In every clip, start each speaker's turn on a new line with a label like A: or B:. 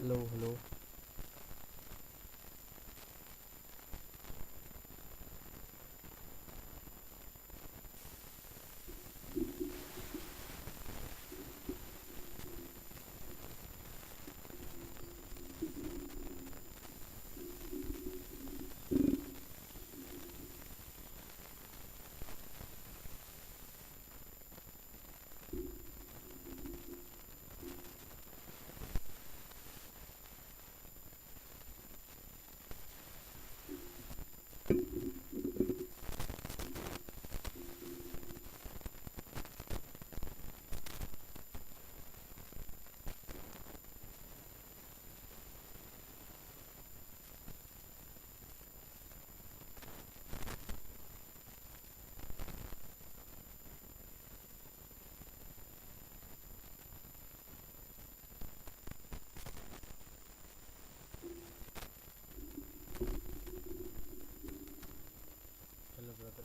A: Hello, hello. Hello, brother.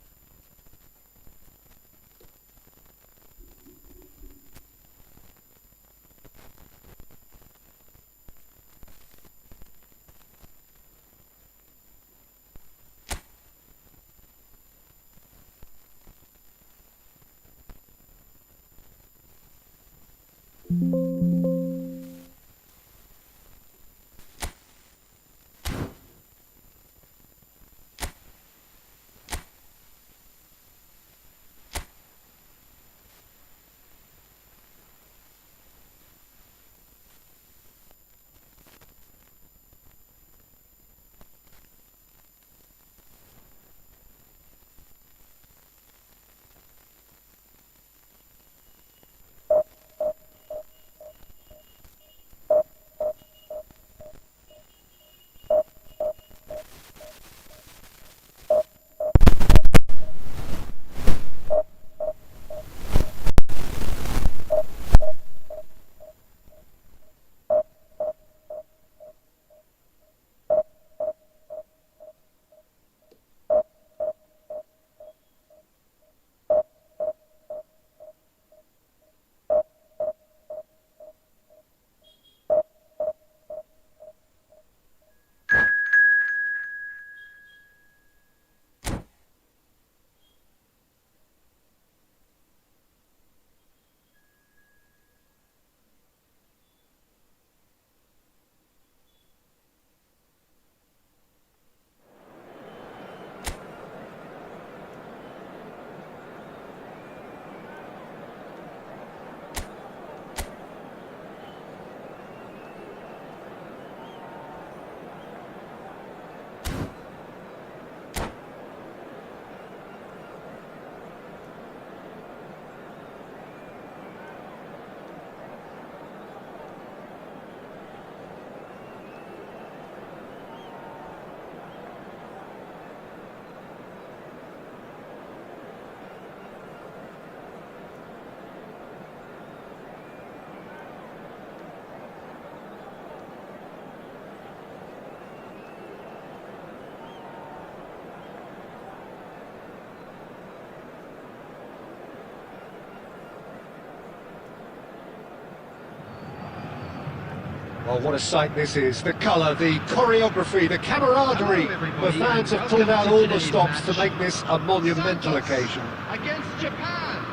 B: Well, what a sight this is. The colour, the choreography, the camaraderie. The fans have pulled out all the stops to make this a monumental occasion.
C: Against Japan.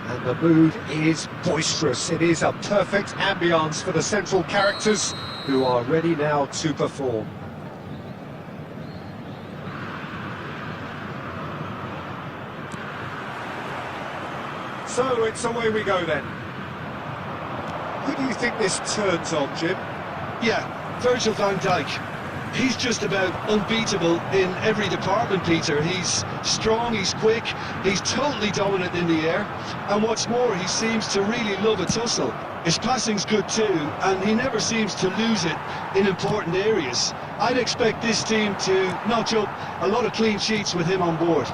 B: And the mood is boisterous. It is a perfect ambience for the central characters who are ready now to perform. So it's away we go then. Who do you think this turns on, Jim?
C: Yeah, Virgil van Dijk. He's just about unbeatable in every department, Peter. He's strong, he's quick, he's totally dominant in the air. And what's more, he seems to really love a tussle. His passing's good too, and he never seems to lose it in important areas. I'd expect this team to notch up a lot of clean sheets with him on board.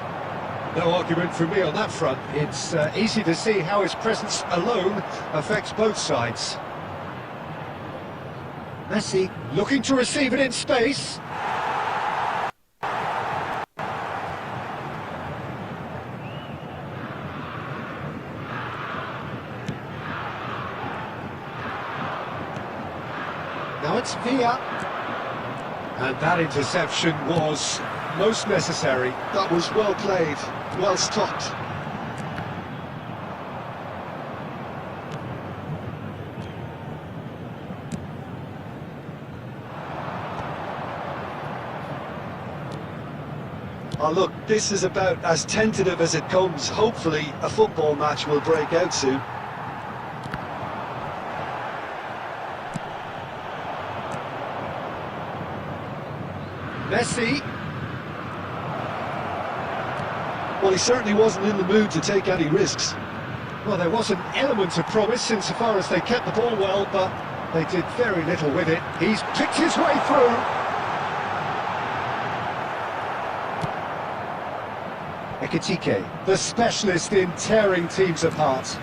B: No argument from me on that front. It's easy to see how his presence alone affects both sides. Messi looking to receive it in space. Now it's Villa. And that interception was most necessary.
C: That was well played, well stopped. Oh look, this is about as tentative as it comes. Hopefully a football match will break out soon.
B: Messi.
C: Well, he certainly wasn't in the mood to take any risks.
B: Well, there was an element of promise insofar as they kept the ball well, but they did very little with it. He's picked his way through. Ekitike, the specialist in tearing teams apart.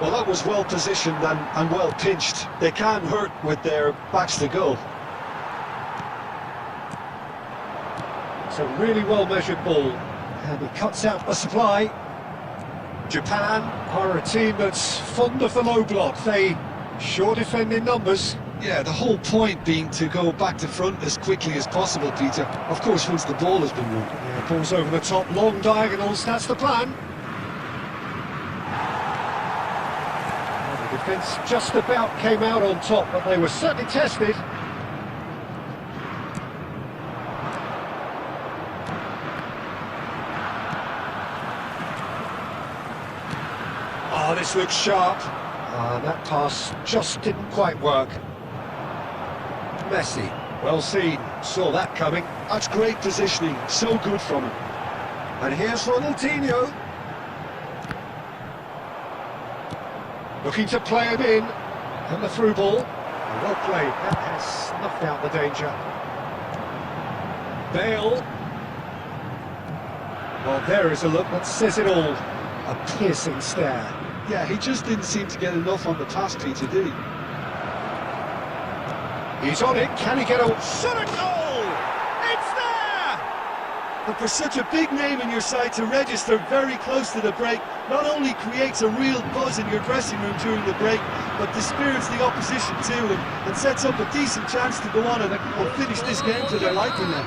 C: Well, that was well positioned and well pinched. They can't hurt with their backs to goal.
B: It's a really well-measured ball, and he cuts out the supply. Japan are a team that's fond of the low block. They sure defend in numbers.
C: Yeah, the whole point being to go back to front as quickly as possible, Peter. Of course, once the ball has been won.
B: Yeah, ball's over the top, long diagonals, that's the plan. Well, the defence just about came out on top, but they were certainly tested. Oh, this looks sharp. That pass just didn't quite work. Messi, well seen, saw that coming.
C: That's great positioning, so good from him.
B: And here's Ronaldinho. Looking to play him in. And the through ball. Well played, that has snuffed out the danger. Bale. Well, there is a look that says it all. A piercing stare.
C: Yeah, he just didn't seem to get enough on the pass, Peter, did he?
B: He's on it, can he get a shot at goal? It's there!
C: And for such a big name in your side to register very close to the break, not only creates a real buzz in your dressing room during the break, but dispirits the opposition too, and sets up a decent chance to go on and finish this game to their liking now.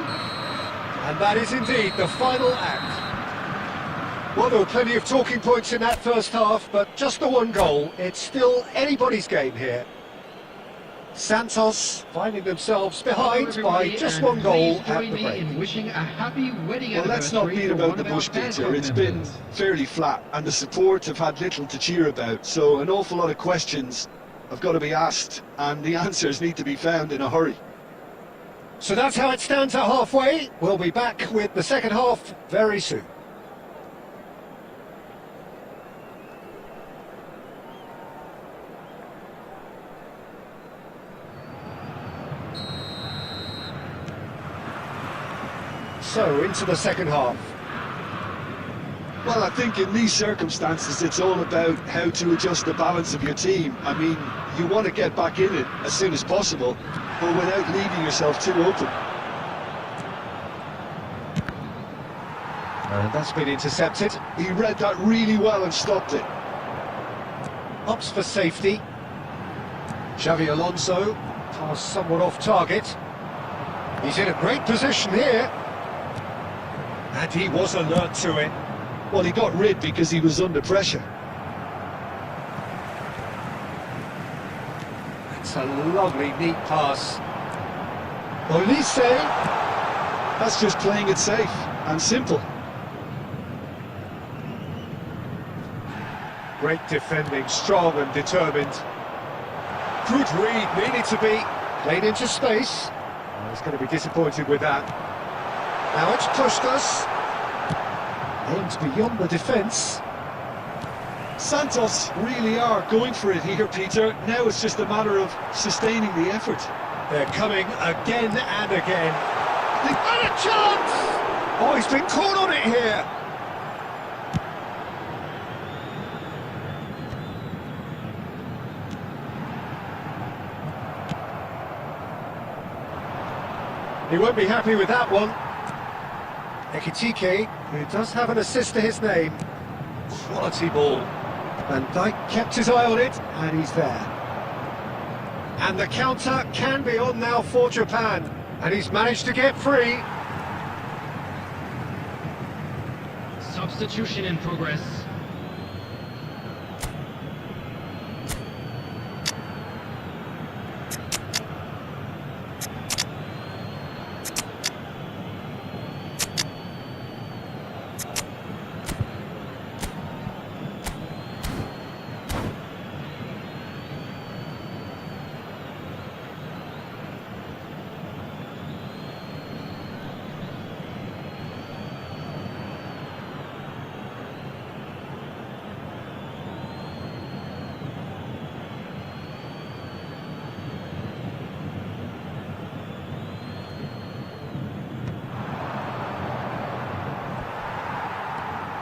B: And that is indeed the final act. Well, there were plenty of talking points in that first half, but just the one goal. It's still anybody's game here. Santos finding themselves behind by just one goal at the break.
D: Wishing a happy wedding
C: Well, let's not beat about the bush, Peter. It's been fairly flat, and the support have had little to cheer about, so an awful lot of questions have got to be asked, and the answers need to be found in a hurry.
B: So that's how it stands at halfway. We'll be back with the second half very soon. So, into the second half.
C: Well, I think in these circumstances it's all about how to adjust the balance of your team. I mean, you want to get back in it as soon as possible, but without leaving yourself too open.
B: And that's been intercepted.
C: He read that really well and stopped it.
B: Ups for safety. Xavi Alonso, pass somewhat off target. He's in a great position here. And he was alert to it.
C: Well, he got rid because he was under pressure.
B: That's a lovely, neat pass. Olise.
C: That's just playing it safe and simple.
B: Great defending, strong and determined. Good read, needed to be. Played into space. Oh, he's going to be disappointed with that. Now it's Puskas. Aims beyond the defence.
C: Santos really are going for it here, Peter. Now it's just a matter of sustaining the effort.
B: They're coming again and again. They've got a chance! Oh, he's been caught on it here. He won't be happy with that one. Ekitike, who does have an assist to his name. Quality ball. Van Dijk kept his eye on it, and he's there. And the counter can be on now for Japan, and he's managed to get free.
D: Substitution in progress.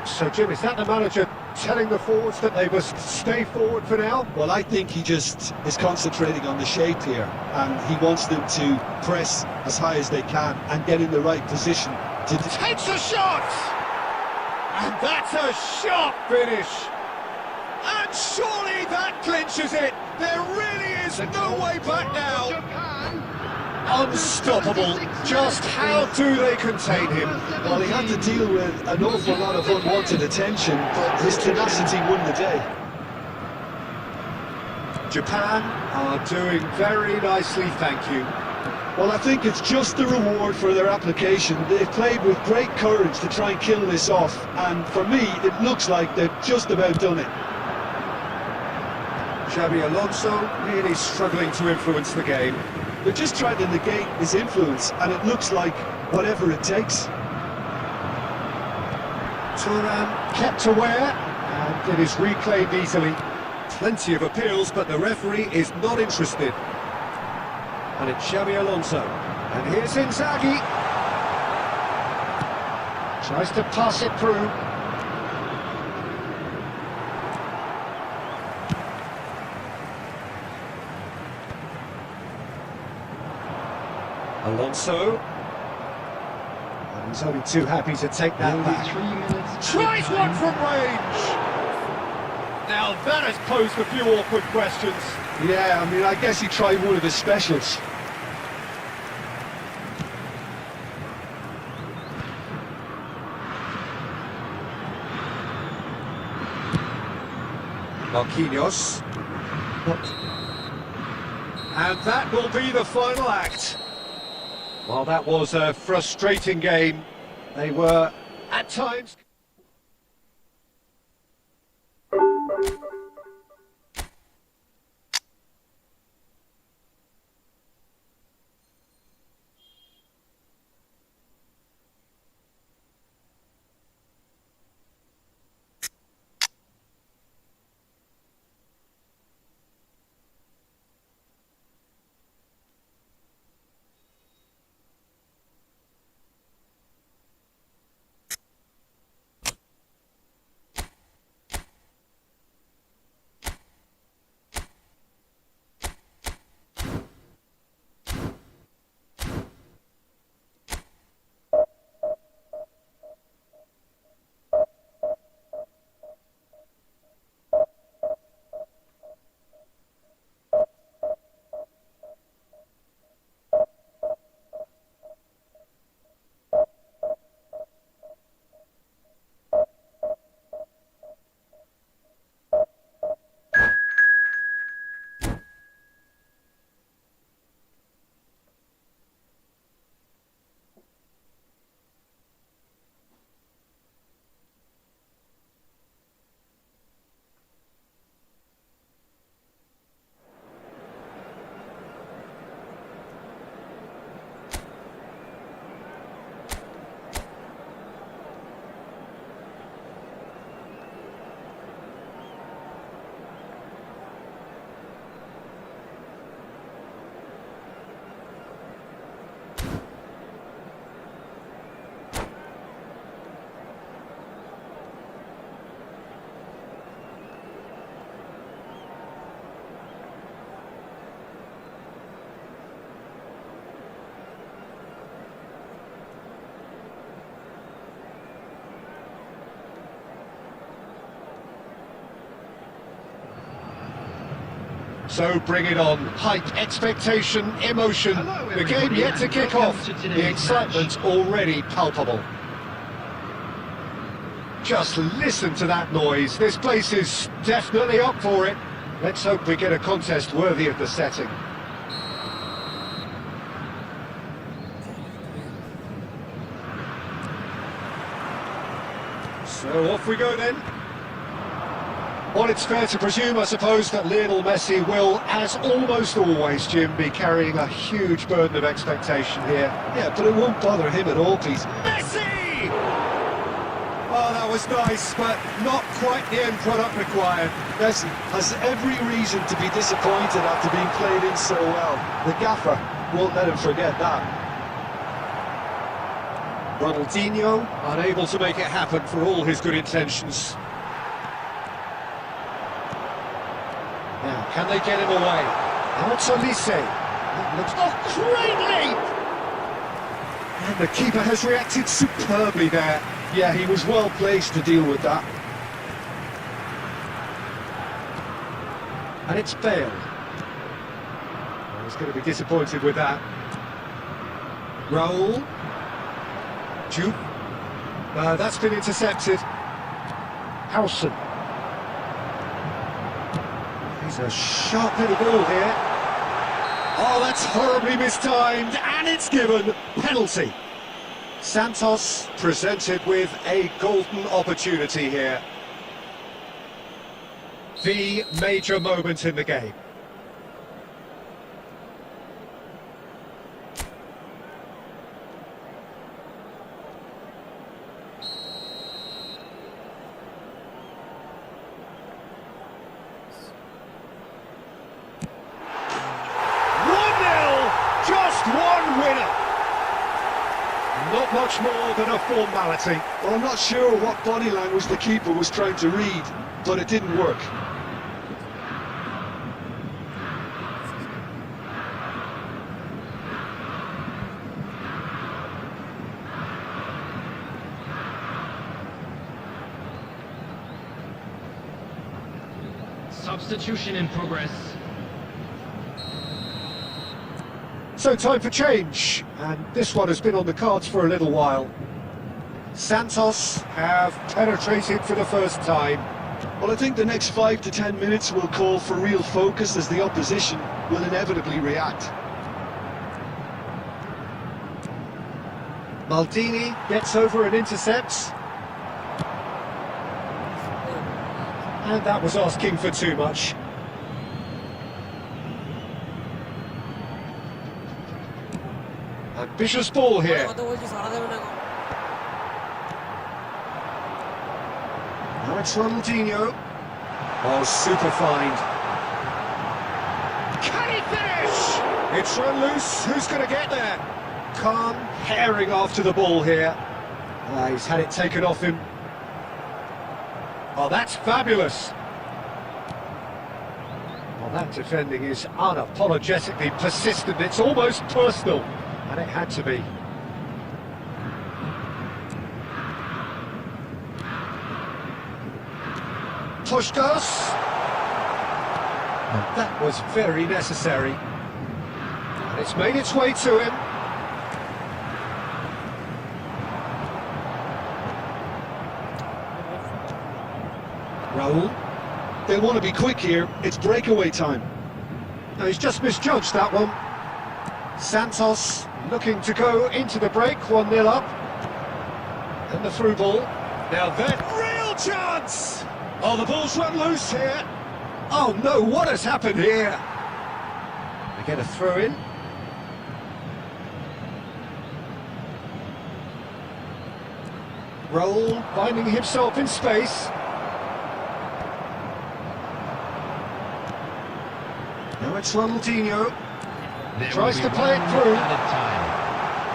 B: So, Jim, is that the manager telling the forwards that they must stay forward for now?
C: Well, I think he just is concentrating on the shape here, and he wants them to press as high as they can and get in the right position to...
B: Takes a shot! And that's a sharp finish! And surely that clinches it! There really is no way back now! Unstoppable! Just how do they contain him?
C: Well, he had to deal with an awful lot of unwanted attention, but his tenacity won the day.
B: Japan are doing very nicely, thank you.
C: Well, I think it's just the reward for their application. They've played with great courage to try and kill this off, and for me, it looks like they've just about done it.
B: Xabi Alonso really struggling to influence the game.
C: They're just trying to negate his influence, and it looks like whatever it takes.
B: Thuram kept aware, and it is reclaimed easily. Plenty of appeals, but the referee is not interested. And it's Xabi Alonso. And here's Inzaghi. Tries to pass it through. Alonso. And he's only too happy to take that back.
D: 3 minutes.
B: Tries one from range! Now that has posed a few awkward questions.
C: Yeah, I mean, I guess he tried one of his specials.
B: Marquinhos. And that will be the final act. Well, that was a frustrating game. They were, at times... So bring it on. Hype, expectation, emotion. The game yet to kick off. The excitement's already palpable. Just listen to that noise. This place is definitely up for it. Let's hope we get a contest worthy of the setting. So off we go then. Well, it's fair to presume, I suppose, that Lionel Messi will, as almost always, Jim, be carrying a huge burden of expectation here.
C: Yeah, but it won't bother him at all, Pete.
B: Messi! Oh, that was nice, but not quite the end product required.
C: Messi has every reason to be disappointed after being played in so well. The gaffer won't let him forget that.
B: Ronaldinho, unable to make it happen for all his good intentions. Now, can they get him away? Now it's Olise. That looks... Oh, great leap! And the keeper has reacted superbly there.
C: Yeah, he was well placed to deal with that.
B: And it's Bale. Oh, he's going to be disappointed with that. Roll. Jupe. That's been intercepted. Howson. He's a sharp little ball here. Oh, that's horribly mistimed, and it's given. Penalty. Santos presented with a golden opportunity here. The major moment in the game. Not much more than a formality.
C: Well, I'm not sure what body language the keeper was trying to read, but it didn't work.
D: Substitution in progress.
B: So time for change, and this one has been on the cards for a little while. Santos have penetrated for the first time.
C: Well, I think the next 5 to 10 minutes will call for real focus as the opposition will inevitably react.
B: Maldini gets over and intercepts. And that was asking for too much. Ambitious ball here. Now it's Ronaldinho. Oh, super find. Can he finish? It's run loose. Who's going to get there? Khan herring after the ball here. He's had it taken off him. Oh, that's fabulous. Well, that defending is unapologetically persistent. It's almost personal. And it had to be. Puskas. And that was very necessary. And it's made its way to him. Raul.
C: They'll want to be quick here. It's breakaway time.
B: No, he's just misjudged that one. Santos looking to go into the break, 1-0 up. And the through ball. Now then, real chance! Oh, the ball's run loose here. Oh no, what has happened here? They get a throw in. Roll, finding himself in space. Now it's Ronaldinho. Tries to play it through.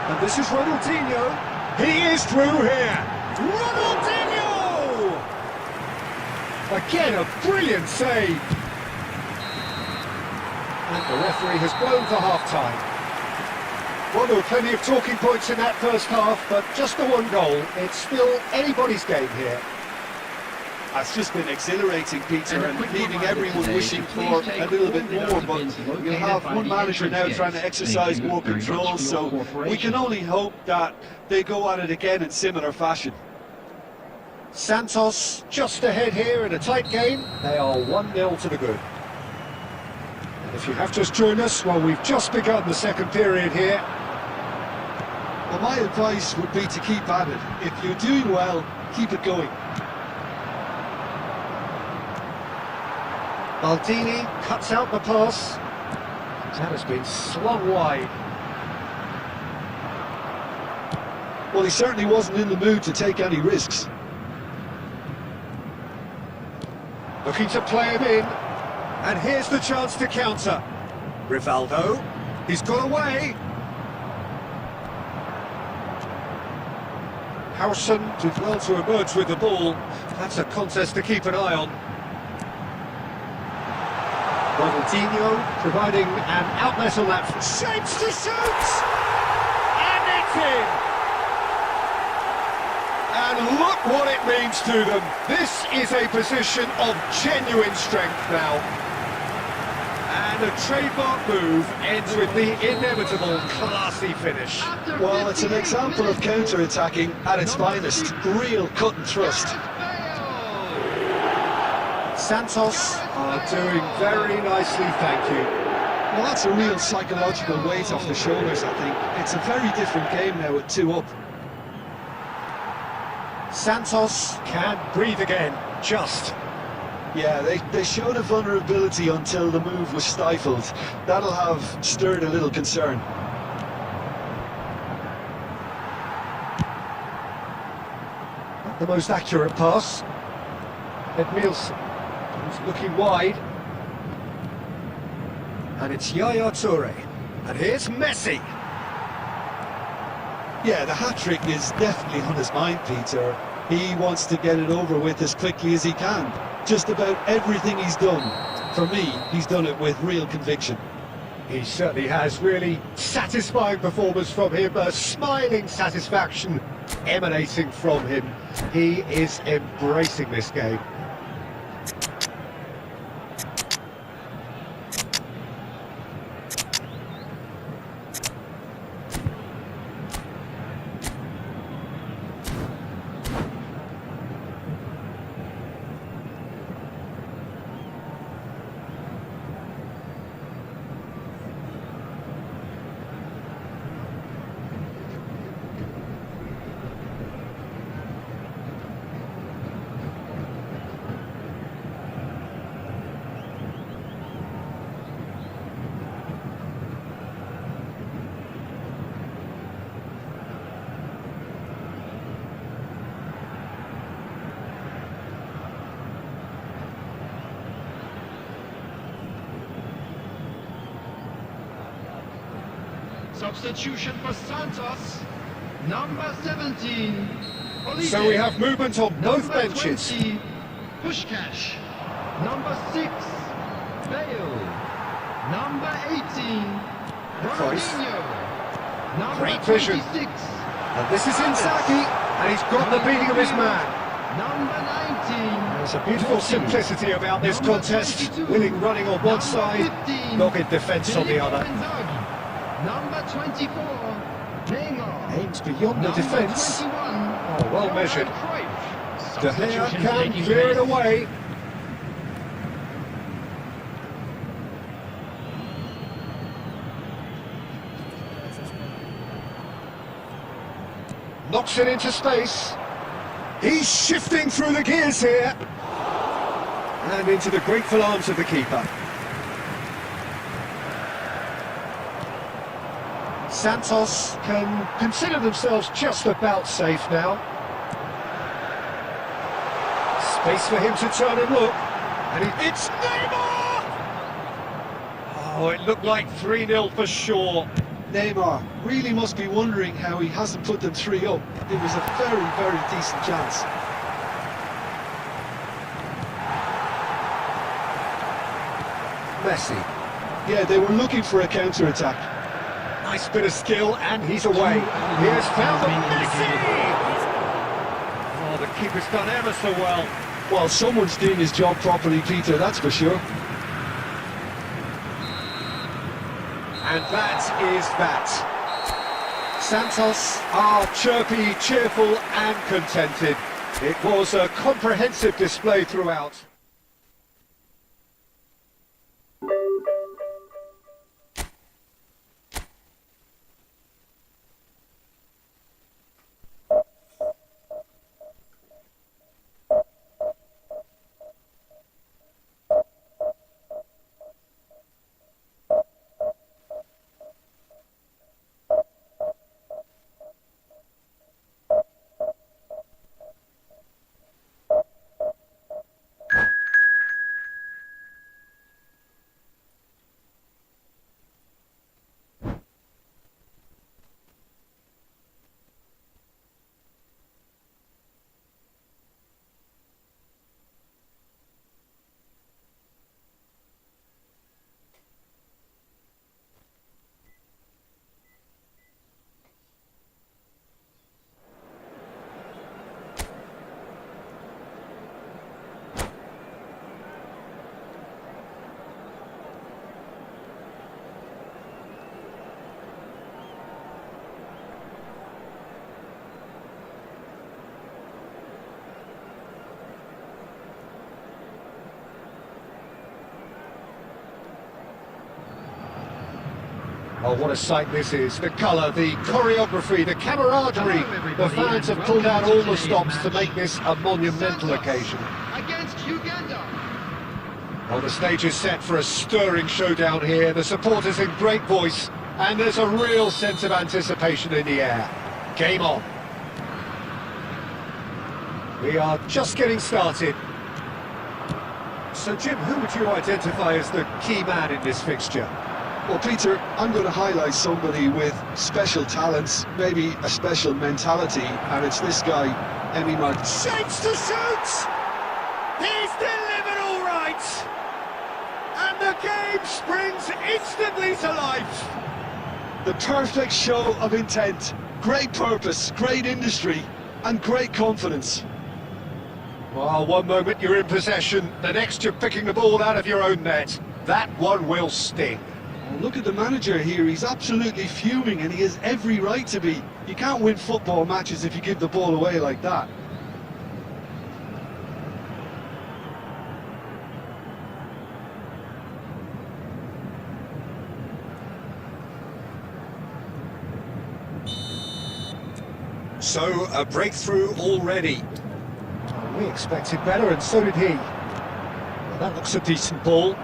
B: And this is Ronaldinho. He is through here. Ronaldinho! Again, a brilliant save. And the referee has blown for half-time. Well, there were plenty of talking points in that first half, but just the one goal. It's still anybody's game here.
C: It's just been exhilarating, Peter, and leaving everyone wishing for a little bit more, but you'll have one manager now trying to exercise more control, so we can only hope that they go at it again in similar fashion.
B: Santos just ahead here in a tight game. They are 1-0 to the good. And if you have just joined us, well, we've just begun the second period here.
C: Well, my advice would be to keep at it. If you're doing well, keep it going.
B: Maldini cuts out the pass. That has been slung wide.
C: Well, he certainly wasn't in the mood to take any risks.
B: Looking to play him in. And here's the chance to counter. Rivaldo. He's got away. Howson did well to emerge with the ball. That's a contest to keep an eye on. Ronaldinho providing an outlet on that. Shapes to shoot! And it's in! And look what it means to them. This is a position of genuine strength now. And a trademark move ends with the inevitable classy finish.
C: Well, it's an example of counter-attacking at its finest. Real cut and thrust.
B: Santos are doing very nicely, thank you.
C: Well, that's a real psychological weight off the shoulders, I think. It's a very different game now with 2 up.
B: Santos can breathe again, just.
C: Yeah, they showed a vulnerability until the move was stifled. That'll have stirred a little concern.
B: Not the most accurate pass. Edmilson, who's looking wide. And it's Yaya Toure. And here's Messi.
C: Yeah, the hat-trick is definitely on his mind, Peter. He wants to get it over with as quickly as he can. Just about everything he's done, for me, he's done it with real conviction.
B: He certainly has. Really satisfying performance from him, a smiling satisfaction emanating from him. He is embracing this game.
D: Substitution for Santos, number 17. Olivier.
B: So we have movement on both
D: Number
B: benches.
D: 20, Pushkash. Number 6, Bale. Number 18,
B: Price.
D: Ronaldinho. Number
B: Great vision.
D: 26,
B: And this is Inzaghi, and he's got the beating of his man.
D: number 19.
B: There's a beautiful simplicity about this
D: Number
B: contest.
D: 22.
B: Winning running on one side,
D: 15,
B: dogged defence on the
D: Filippo
B: other.
D: Inzaghi. Number 24, Neymar.
B: Aims beyond the
D: Number
B: defence.
D: 21,
B: Oh, well measured.
D: Cruyff.
B: De Gea
D: Substitution
B: can
D: taking
B: clear it
D: place.
B: away. Knocks it into space. He's shifting through the gears here. And into the grateful arms of the keeper. Santos can consider themselves just about safe now. Space for him to turn and look. And it's Neymar! Oh, it looked like 3-0 for sure.
C: Neymar really must be wondering how he hasn't put them 3 up. It was a very, very decent chance.
B: Messi.
C: Yeah, they were looking for a counter-attack.
B: Nice bit of skill, and he's away. He has found the Messi! Oh, the keeper's done ever so well.
C: Well, someone's doing his job properly, Peter, that's for sure.
B: And that is that. Santos are chirpy, cheerful and contented. It was a comprehensive display throughout. Oh, what a sight this is. The colour, the choreography, the camaraderie. The fans have pulled out all the stops to make this a monumental occasion.
D: Against Uganda.
B: Well, the stage is set for a stirring showdown here. The supporters in great voice, and there's a real sense of anticipation in the air. Game on. We are just getting started. So, Jim, who would you identify as the key man in this fixture?
C: Well, Peter, I'm going to highlight somebody with special talents, maybe a special mentality, and it's this guy, Emi Mark.
B: Shapes to shoot! He's delivered all right! And the game springs instantly to life!
C: The perfect show of intent, great purpose, great industry, and great confidence.
B: Well, one moment you're in possession, the next you're picking the ball out of your own net. That one will sting.
C: Well, look at the manager here, he's absolutely fuming and he has every right to be. You can't win football matches if you give the ball away like that.
B: So, a breakthrough already. We expected better, and so did he. Well, that looks a decent ball.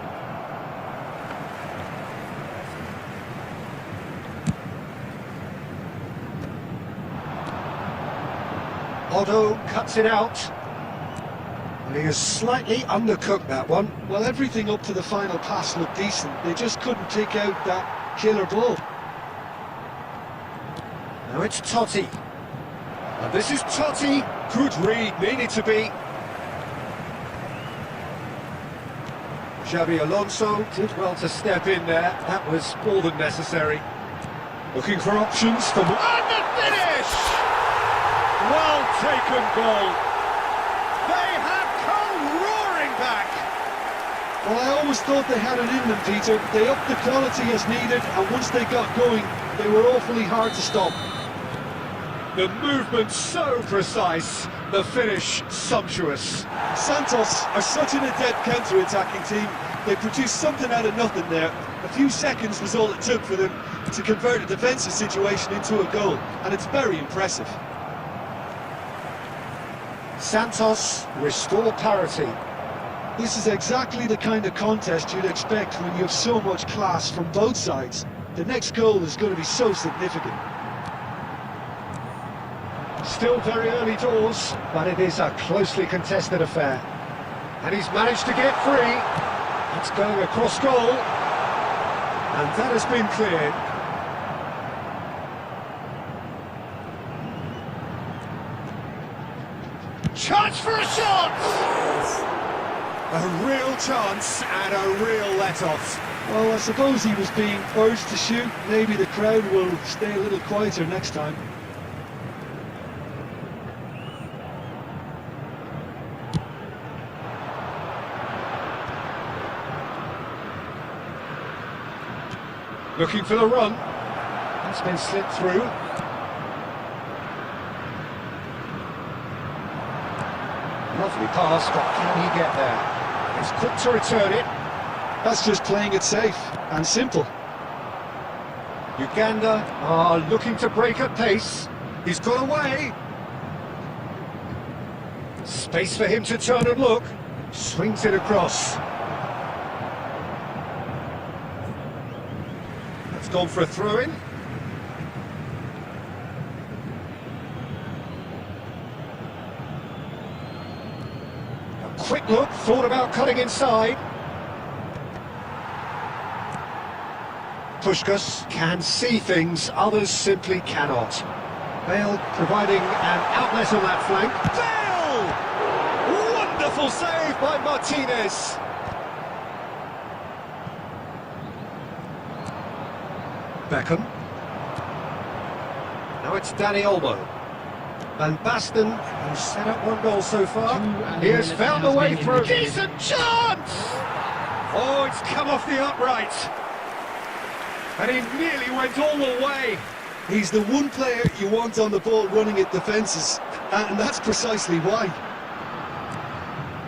B: Otto cuts it out. And he has slightly undercooked that one.
C: Well, everything up to the final pass looked decent. They just couldn't pick out that killer ball.
B: Now it's Totti. And this is Totti. Good read, needed to be. Xabi Alonso did well to step in there. That was more than necessary. Looking for options for... And the finish! Well taken goal. They have come roaring back.
C: Well, I always thought they had it in them, Peter. They upped the quality as needed, and once they got going, they were awfully hard to stop.
B: The movement so precise, the finish sumptuous.
C: Santos are such an adept counter-attacking team. They produced something out of nothing there. A few seconds was all it took for them to convert a defensive situation into a goal, and it's very impressive.
B: Santos restore parity.
C: This is exactly the kind of contest you'd expect when you have so much class from both sides. The next goal is going to be so significant.
B: Still very early doors, but it is a closely contested affair. And he's managed to get free. It's going across goal. And that has been cleared. Chance for a shot! A real chance and a real let-off.
C: Well, I suppose he was being urged to shoot. Maybe the crowd will stay a little quieter next time.
B: Looking for the run. That's been slipped through. Lovely pass, but can he get there? He's quick to return it.
C: That's just playing it safe and simple.
B: Uganda are looking to break at pace. He's got away. Space for him to turn and look. Swings it across. That's gone for a throw-in. A quick look, thought about cutting inside. Puskás can see things, others simply cannot. Bale providing an outlet on that flank. Bale! Wonderful save by Martinez. Beckham. Now it's Danny Olmo. Van Basten, who's set up one goal so far. He has found a way through. Decent chance! Oh, it's come off the upright. And he nearly went all the way.
C: He's the one player you want on the ball running at defences, and that's precisely why.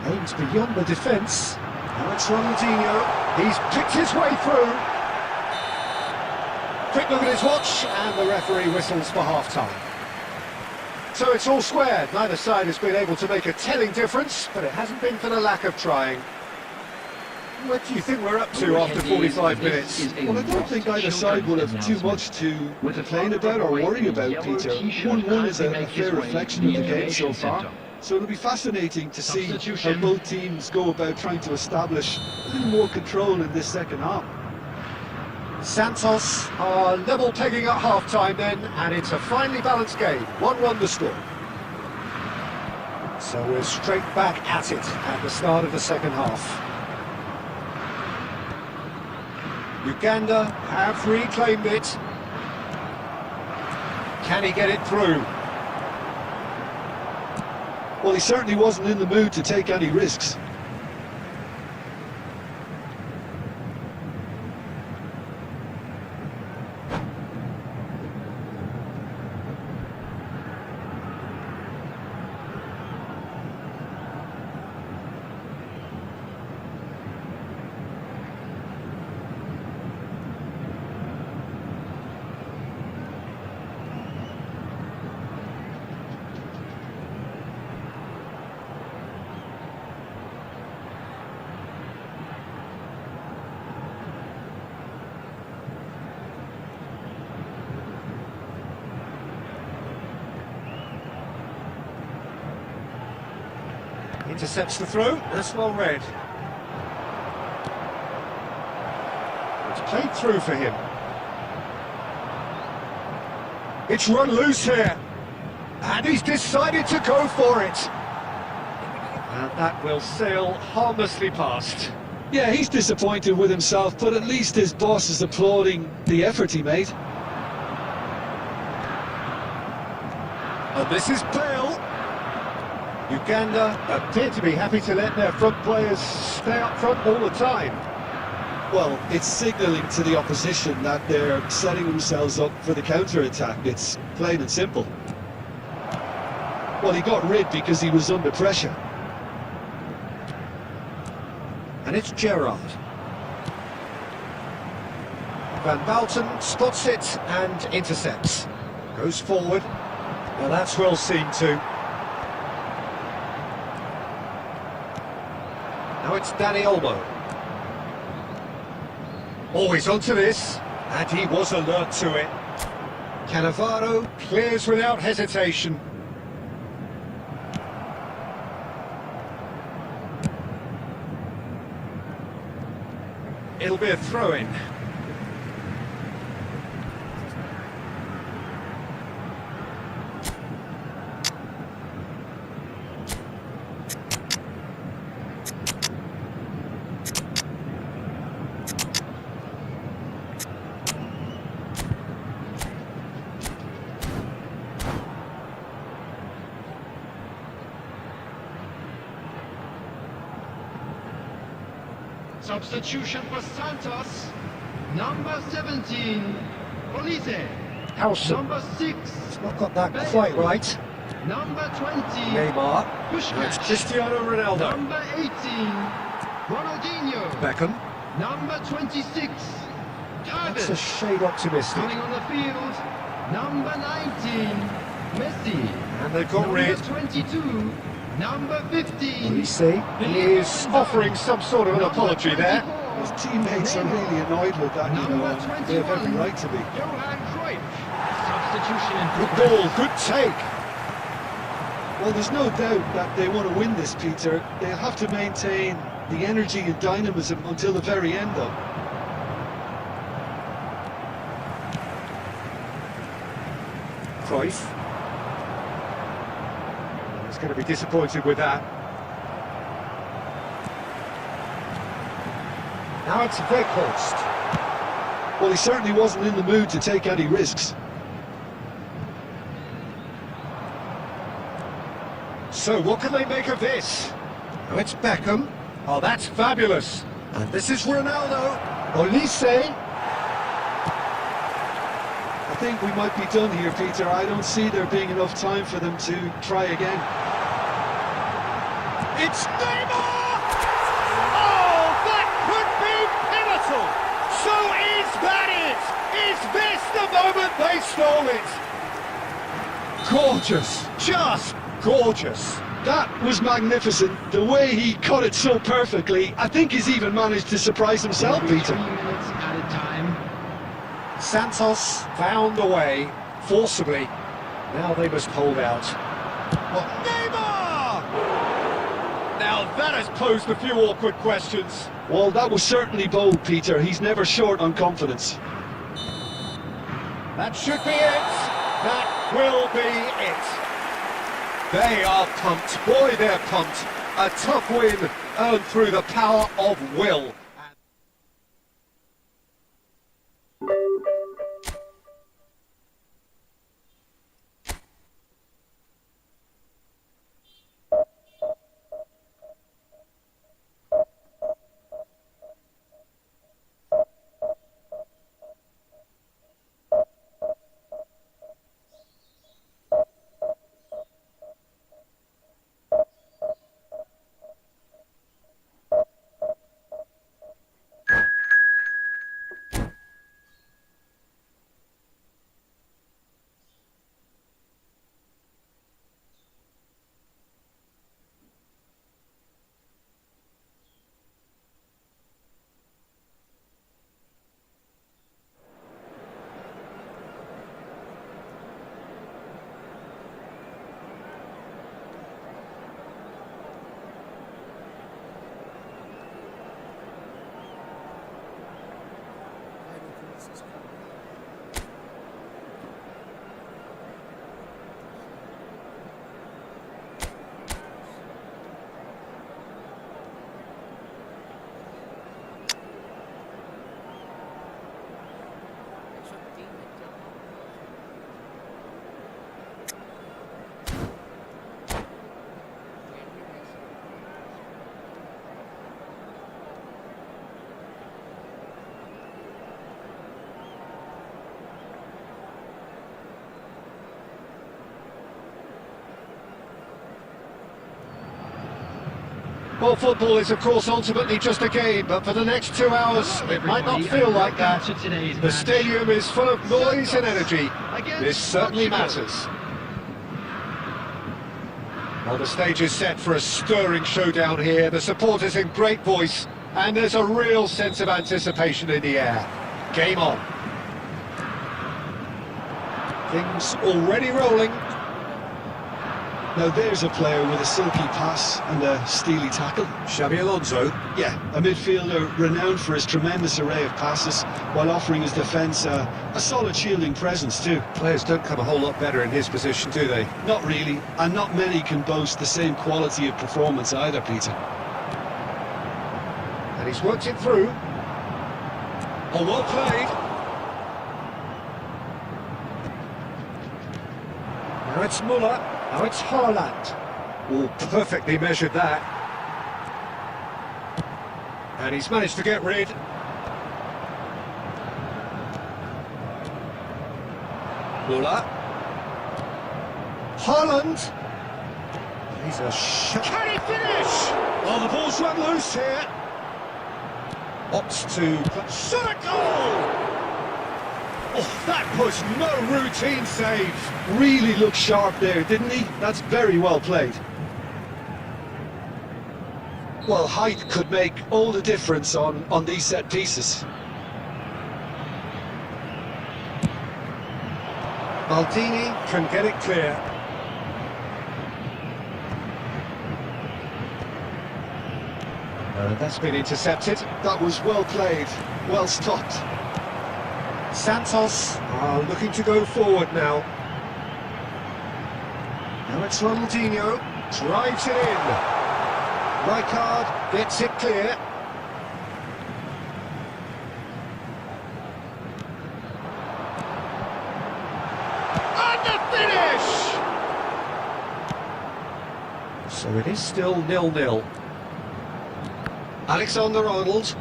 B: Aims beyond the defence. Now it's Ronaldinho. He's picked his way through. Quick look at his watch, and the referee whistles for half-time. So it's all square. Neither side has been able to make a telling difference, but it hasn't been for the lack of trying. What do you think we're up to after 45 minutes?
C: Well, I don't think either side will have too much to complain about or worry about, Peter. 1-1 is a fair reflection of the game so far. So it'll be fascinating to see how both teams go about trying to establish a little more control in this second half.
B: Santos are level pegging at half-time then, and it's a finely balanced game. 1-1 the score. So we're straight back at it at the start of the second half. Uganda have reclaimed it. Can he get it through?
C: Well, he certainly wasn't in the mood to take any risks.
B: Intercepts the throw, that's well read. It's played through for him. It's run loose here. And he's decided to go for it. And that will sail harmlessly past.
C: Yeah, he's disappointed with himself, but at least his boss is applauding the effort he made.
B: And this is Bale. Uganda appear to be happy to let their front players stay up front all the time.
C: Well, it's signalling to the opposition that they're setting themselves up for the counter-attack. It's plain and simple. Well, he got rid because he was under pressure.
B: And it's Gerrard. Van Bouten spots it and intercepts. Goes forward. Well, that's well seen too. Now it's Danny Olmo. Always onto this, and he was alert to it. Cannavaro clears without hesitation. It'll be a throw-in.
D: Substitution for Santos. Number 17, Police.
B: Howson.
D: Number 6,
B: He's not got that quite right.
D: number 20,
B: Neymar.
D: Push.
B: It's Cristiano Ronaldo.
D: Number 18, Ronaldinho.
B: Beckham.
D: Number 26,
B: That's a
D: Garden.
B: shade optimistic.
D: Coming on the field, number 19, Messi.
B: And they've got
D: Number
B: rid.
D: 22, number 15.
B: Police. He is offering some sort of an apology there.
C: His teammates are really annoyed with that, you know,
D: Number
C: and they have every
D: 21,
C: right to be.
D: Johan Cruyff. Substitution in
B: Good
D: progress.
B: ball, good take.
C: Well, there's no doubt that they want to win this, Peter. They'll have to maintain the energy and dynamism until the very end, though.
B: Cruyff. He's going to be disappointed with that. Now it's Weghorst.
C: Well, he certainly wasn't in the mood to take any risks.
B: So what can they make of this? Oh, it's Beckham. Oh, that's fabulous. And this is Ronaldo. Olise.
C: I think we might be done here, Peter. I don't see there being enough time for them to try again.
B: It's Neymar! Oh, that could be pivotal! So is that it? Is this the moment they stole it? Gorgeous, just gorgeous.
C: That was magnificent. The way he cut it so perfectly, I think he's even managed to surprise himself,
D: Every
C: Peter.
D: 3 minutes at a time.
B: Santos found a way, forcibly. Now they must hold out. Well, Neymar! Now that has posed a few awkward questions.
C: Well, that was certainly bold, Peter. He's never short on confidence.
B: That should be it. That will be it. They are pumped. Boy, they're pumped. A tough win earned through the power of will. Well, football is, of course, ultimately just a game, but for the next 2 hours, it might not feel like that. The stadium is full of noise and energy. This certainly matters. Well, the stage is set for a stirring showdown here. The supporters in great voice, and there's a real sense of anticipation in the air. Game on. Things already rolling.
C: Now there's a player with a silky pass and a steely tackle.
B: Xabi Alonso.
C: Yeah, a midfielder renowned for his tremendous array of passes, while offering his defence a solid shielding presence too.
B: Players don't come a whole lot better in his position, do they?
C: Not really, and not many can boast the same quality of performance either, Peter.
B: And he's worked it through. Oh, well played. Now it's Muller. Now it's Haaland. Oh, perfectly measured that. And he's managed to get rid.
C: Muller.
B: Haaland. He's a shot. Can he finish?
C: Oh, the ball's run loose here.
B: Opts to shot a goal. Oh, that was no routine save.
C: Really looked sharp there, didn't he? That's very well played. Well, height could make all the difference on these set pieces.
B: Maldini can get it clear. That's been intercepted.
C: That was well played, well stopped.
B: Santos are looking to go forward now. Now it's Ronaldinho, drives it in. Rijkaard gets it clear. And the finish! So it is still 0-0. Alexander-Arnold.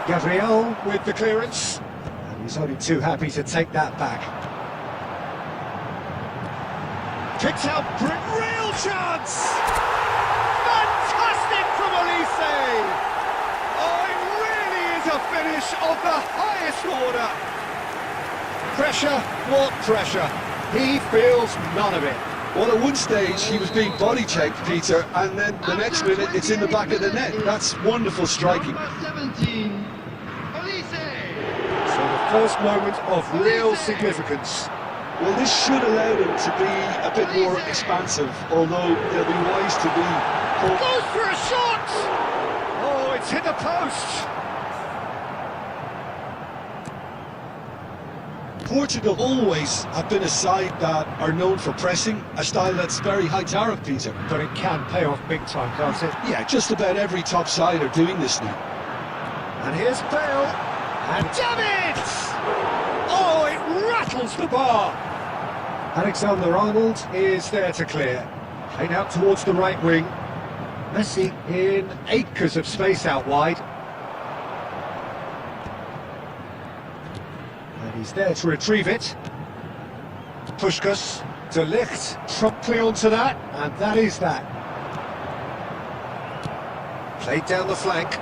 B: Gabriel with the clearance. And he's only too happy to take that back. Kicks out, real chance! Fantastic from Elise! Oh, it really is a finish of the highest order. Pressure, what pressure? He feels none of it.
C: Well, at one stage he was being body checked, Peter, and then the next minute it's in the back of the net. That's wonderful striking.
D: Number 17, Elise.
B: So the first moment of real significance.
C: Well, this should allow them to be a bit more expansive, although they'll be wise to be...
B: Goes for a shot! Oh, it's hit the post!
C: Portugal always have been a side that are known for pressing, a style that's very high tariff, Peter.
B: But it can pay off big time, can't it?
C: Yeah, just about every top side are doing this now.
B: And here's Bale, and damn it! Oh, it rattles the bar! Alexander-Arnold is there to clear. Played out towards the right wing. Messi in acres of space out wide. And he's there to retrieve it. Puskas, De Ligt, promptly onto that, and that is that. Played down the flank.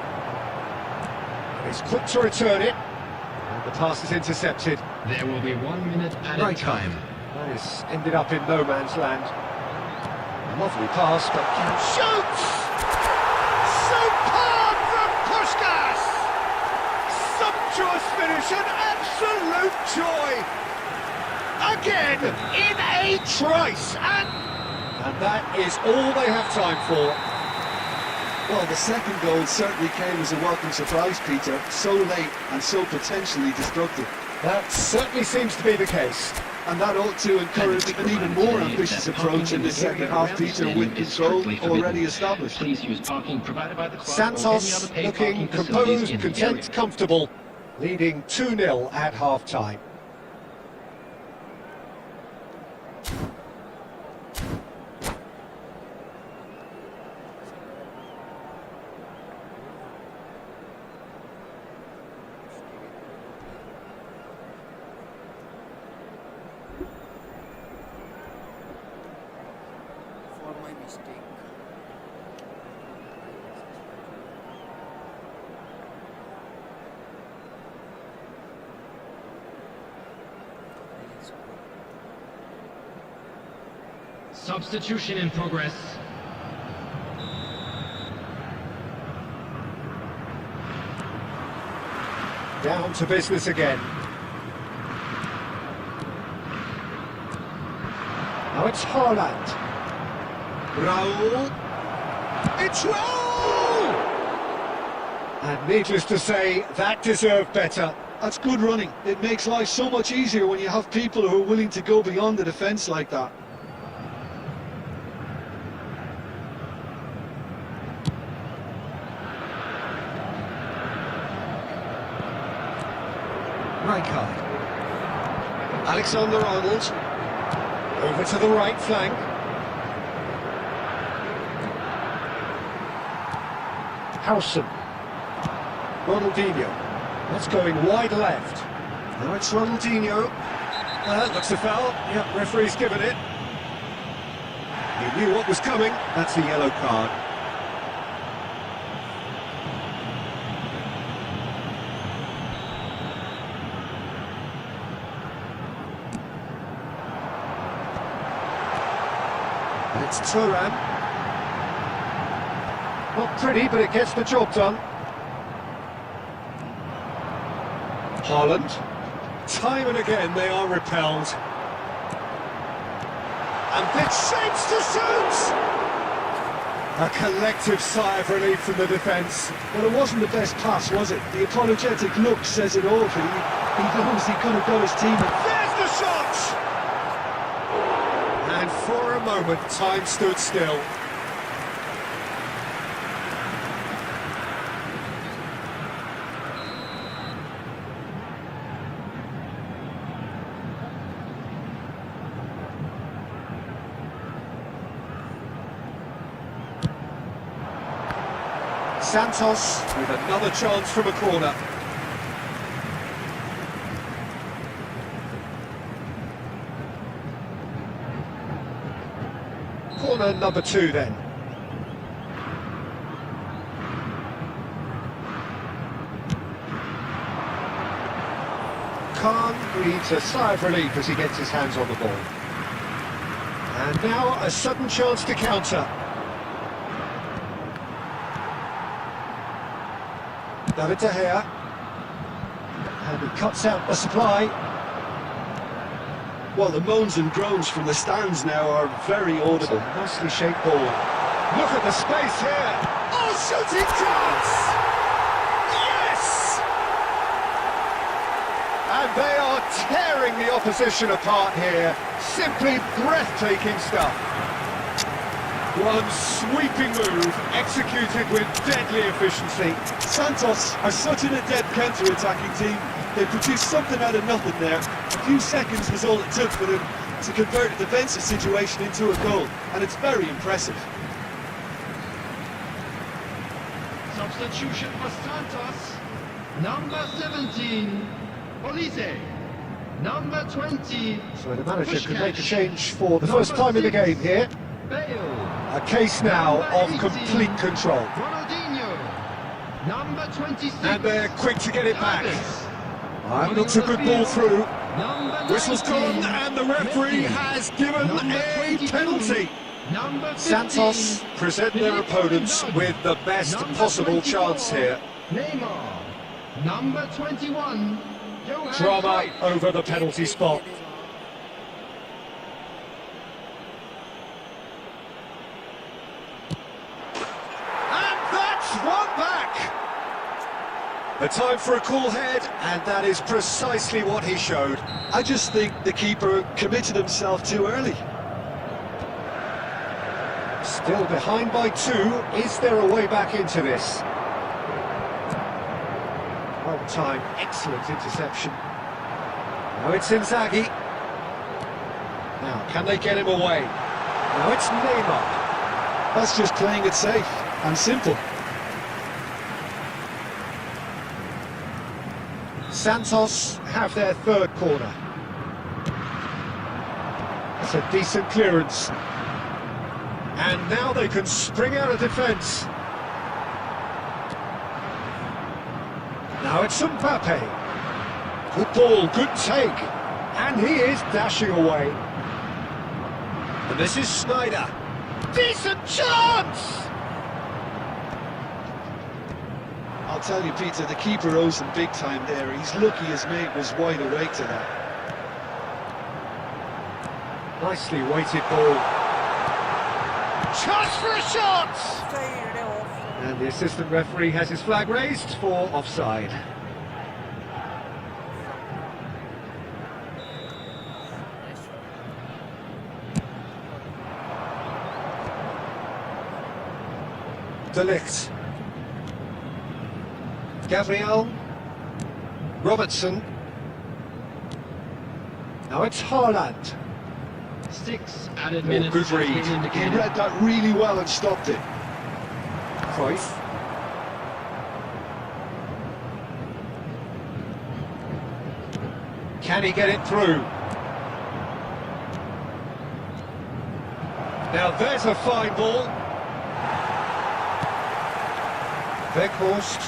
B: He's quick to return it. And the pass is intercepted.
D: There will be 1 minute added time.
B: That has ended up in no man's land. Lovely pass, but can shoots! Superb from Puskas! Sumptuous finish, an absolute joy! Again, in a trice, and that is all they have time for.
C: Well, the second goal certainly came as a welcome surprise, Peter. So late and so potentially destructive.
B: That certainly seems to be the case.
C: And that ought to encourage an even more ambitious approach in the second half, Peter, with control already established.
E: Please use parking provided by the club or any
B: Santos
E: other paid
B: looking
E: parking facilities
B: composed,
E: in the
B: content,
E: area.
B: comfortable, leading 2-0 at half-time.
A: For my mistake.
D: Substitution in progress.
B: Down to business again. Now it's Haaland. Raul. It's Raul! And needless to say, that deserved better.
C: That's good running. It makes life so much easier when you have people who are willing to go beyond the defence like that.
B: Rijkaard. Alexander-Arnold. Over to the right flank. Howson. Ronaldinho. That's going wide left. Now it's Ronaldinho. Looks a foul. Yep, referee's given it. He knew what was coming. That's a yellow card. And it's Turan. Not pretty, but it gets the job done. Haaland. Time and again they are repelled. And it shapes to shoot! A collective sigh of relief from the defence.
C: Well, it wasn't the best pass, was it? The apologetic look says it all for you. He knows he could have got his team.
B: There's the shot! And for a moment, time stood still. Santos with another chance from a corner. Corner number 2 then. Khan breathes a sigh of relief as he gets his hands on the ball. And now a sudden chance to counter. David De Gea, and he cuts out the supply.
C: Well, the moans and groans from the stands now are very audible.
B: Nicely shaped ball. Look at the space here. Oh, shooting chance! Yes! And they are tearing the opposition apart here. Simply breathtaking stuff. One sweeping move, executed with deadly efficiency.
C: Santos are such an adept counter-attacking team. They produced something out of nothing there. A few seconds was all it took for them to convert a defensive situation into a goal, and it's very impressive.
D: Substitution for Santos. Number 17, Olise. Number 20,
B: So the manager could make a
D: Puskás.
B: change for the first time in the game here.
D: Bale.
B: A case now
D: Number
B: of
D: 18,
B: complete control.
D: Ronaldinho. Number 26.
B: And they're quick to get it back.
D: Davis.
B: Looks a good ball through.
D: Number
B: Whistle's
D: 19,
B: gone, and the referee
D: Messi.
B: has given
D: Number
B: a
D: 22,
B: penalty.
D: Number 15,
B: Santos present their opponents with the best
D: Number
B: possible
D: 24,
B: chance here.
D: Neymar. Number 21, Johan
B: Drama
D: Cruyff.
B: over the penalty spot. And that's one back! The time for a cool head, and that is precisely what he showed.
C: I just think the keeper committed himself too early.
B: Still behind by 2. Is there a way back into this? Well timed, excellent interception. Now it's Inzaghi. Now, can they get him away? Now it's Neymar.
C: That's just playing it safe and simple.
B: Santos have their third corner. That's a decent clearance. And now they can spring out of defence. Now it's Mbappe. Good ball, good take. And he is dashing away. And this is Snyder. Decent chance!
C: I'll tell you, Peter, the keeper owes him big time there. He's lucky his mate was wide awake to that.
B: Nicely weighted ball. Chance for a shot! And the assistant referee has his flag raised for offside. De Ligt. Gabriel. Robertson. Now it's Haaland.
D: 6 added
B: Oh,
D: minutes.
B: good
D: has been
B: read.
C: He
D: indicated.
C: read that really well and stopped it.
B: Cruyff. Can he get it through? Now there's a fine ball. Weghorst.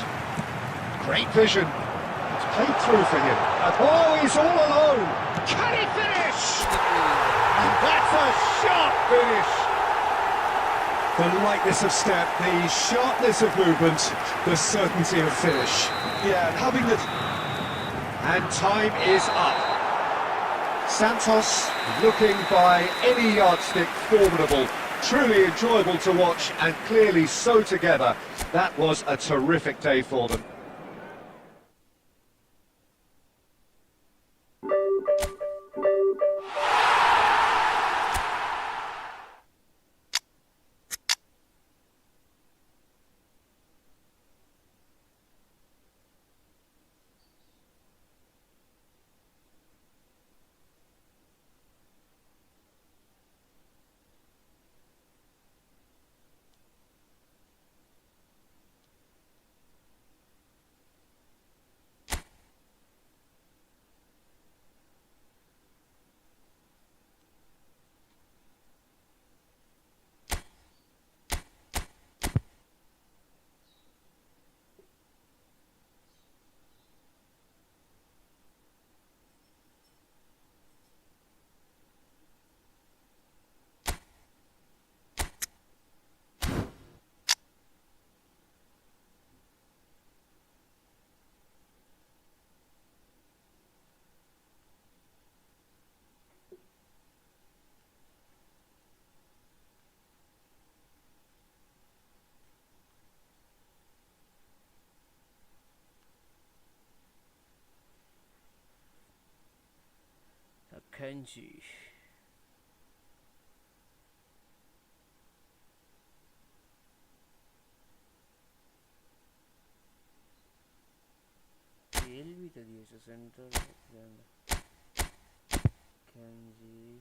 B: Great vision. It's played through for him. And oh, he's all alone. Can he finish? And that's a sharp finish. The lightness of step, the sharpness of movement, the certainty of finish.
C: Yeah, and having the...
B: And time is up. Santos looking by any yardstick formidable. Truly enjoyable to watch and clearly so together. That was a terrific day for them.
A: Kenji. तेल भी तो दिए centre Kenji.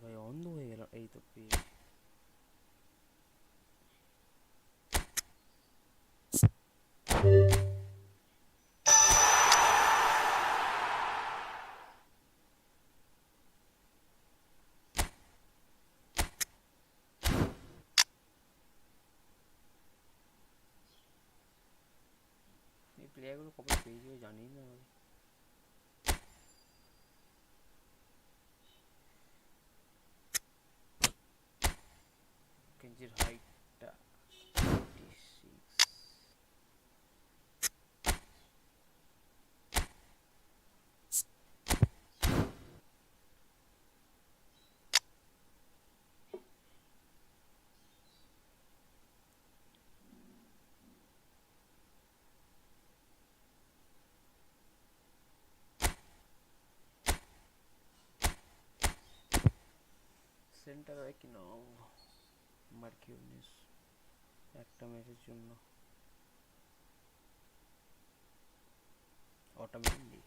A: ভাই অন্ধ হয়ে গেল এই তো পেয়ে এই প্লেয়ারগুলো কবে পেয়ে যাবে জানি না Kenji's height 56. Center হয় কি না মার্কিউনিস একটা ম্যাচের জন্য automatically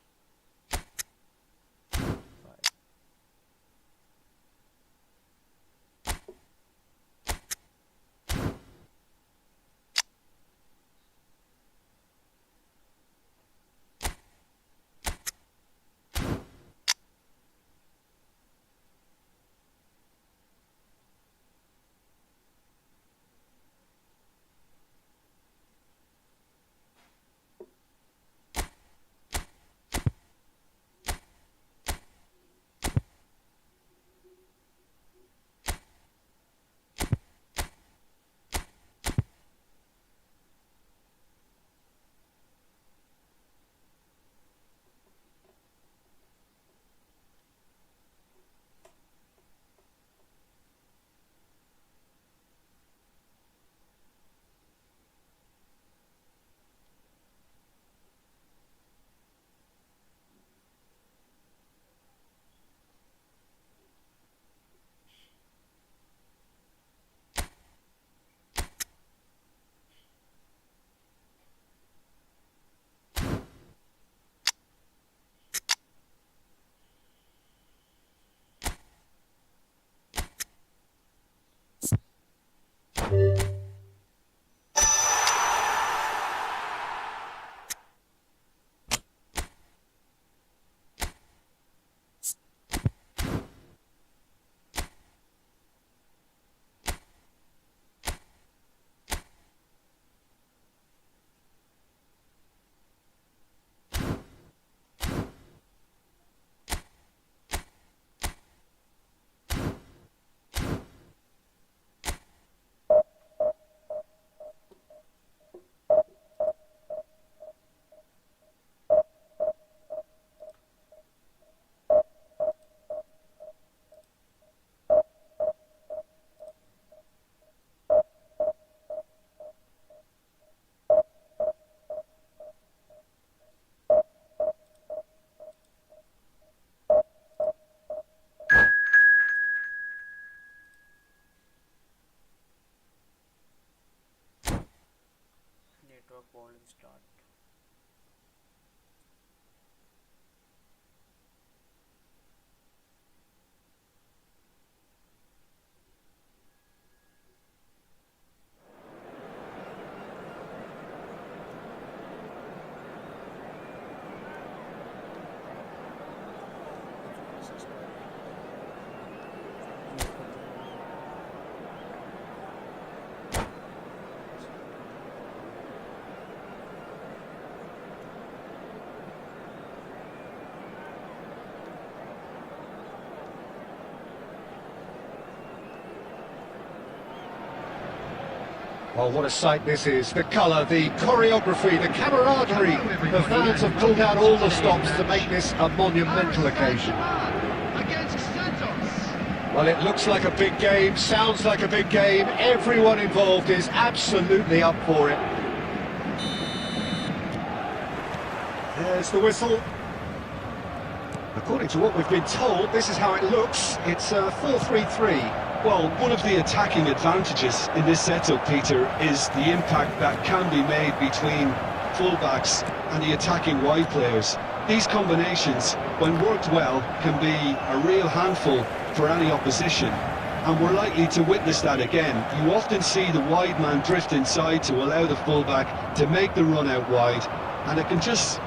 A: start.
B: Well, what a sight this is. The colour, the choreography, the camaraderie. The fans have pulled out all the stops to make this a monumental occasion.
D: Against Santos.
B: Well, it looks like a big game, sounds like a big game. Everyone involved is absolutely up for it. There's the whistle. According to what we've been told, this is how it looks. It's a 4-3-3.
C: Well, one of the attacking advantages in this setup, Peter, is the impact that can be made between fullbacks and the attacking wide players. These combinations, when worked well, can be a real handful for any opposition, and we're likely to witness that again. You often see the wide man drift inside to allow the fullback to make the run out wide, and it can just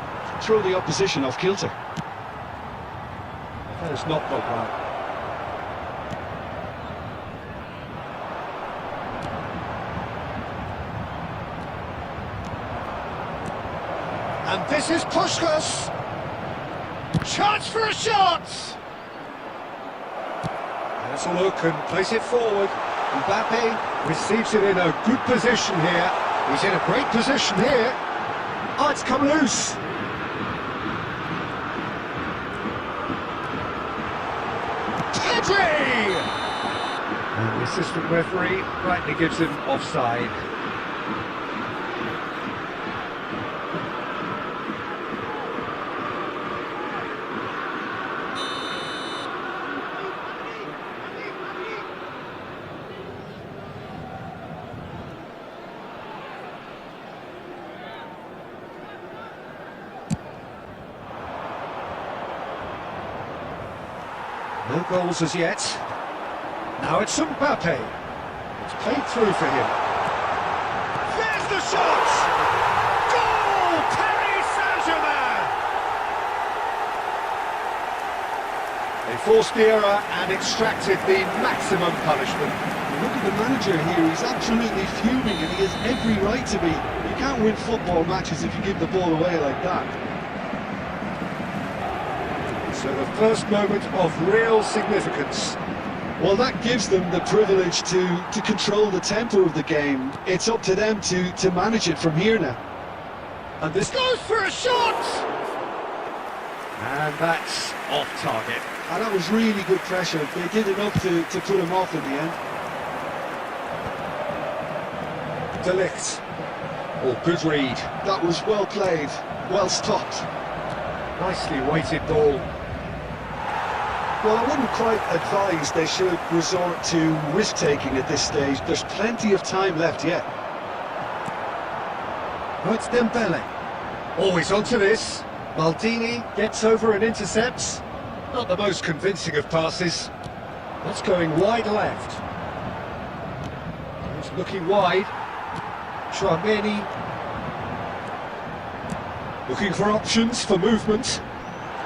C: throw the opposition off kilter.
B: That is not Pogba. And this is Puskás. Chance for a shot! Let's look and place it forward. Mbappe receives it in a good position here. He's in a great position here. Oh, it's come loose. Pedri! And the assistant referee rightly gives him offside. No goals as yet. Now it's Mbappe. It's played through for him. There's the shot! Goal! Paris Saint-Germain! They forced the error and extracted the maximum punishment.
C: Look at the manager here, he's absolutely fuming and he has every right to be. You can't win football matches if you give the ball away like that.
B: So the first moment of real significance.
C: Well, that gives them the privilege to control the tempo of the game. It's up to them to manage it from here now.
B: And this goes for a shot! And that's off target.
C: And that was really good pressure. They did enough to put him off in the end.
B: De Ligt. Oh, good read.
C: That was well played, well stopped.
B: Nicely weighted ball.
C: Well, I wouldn't quite advise they should resort to risk-taking at this stage. There's plenty of time left yet.
B: Oh, it's Dembele. Always onto this. Maldini gets over and intercepts. Not the most convincing of passes. That's going wide left. He's looking wide. Chouameni. Looking for options for movement.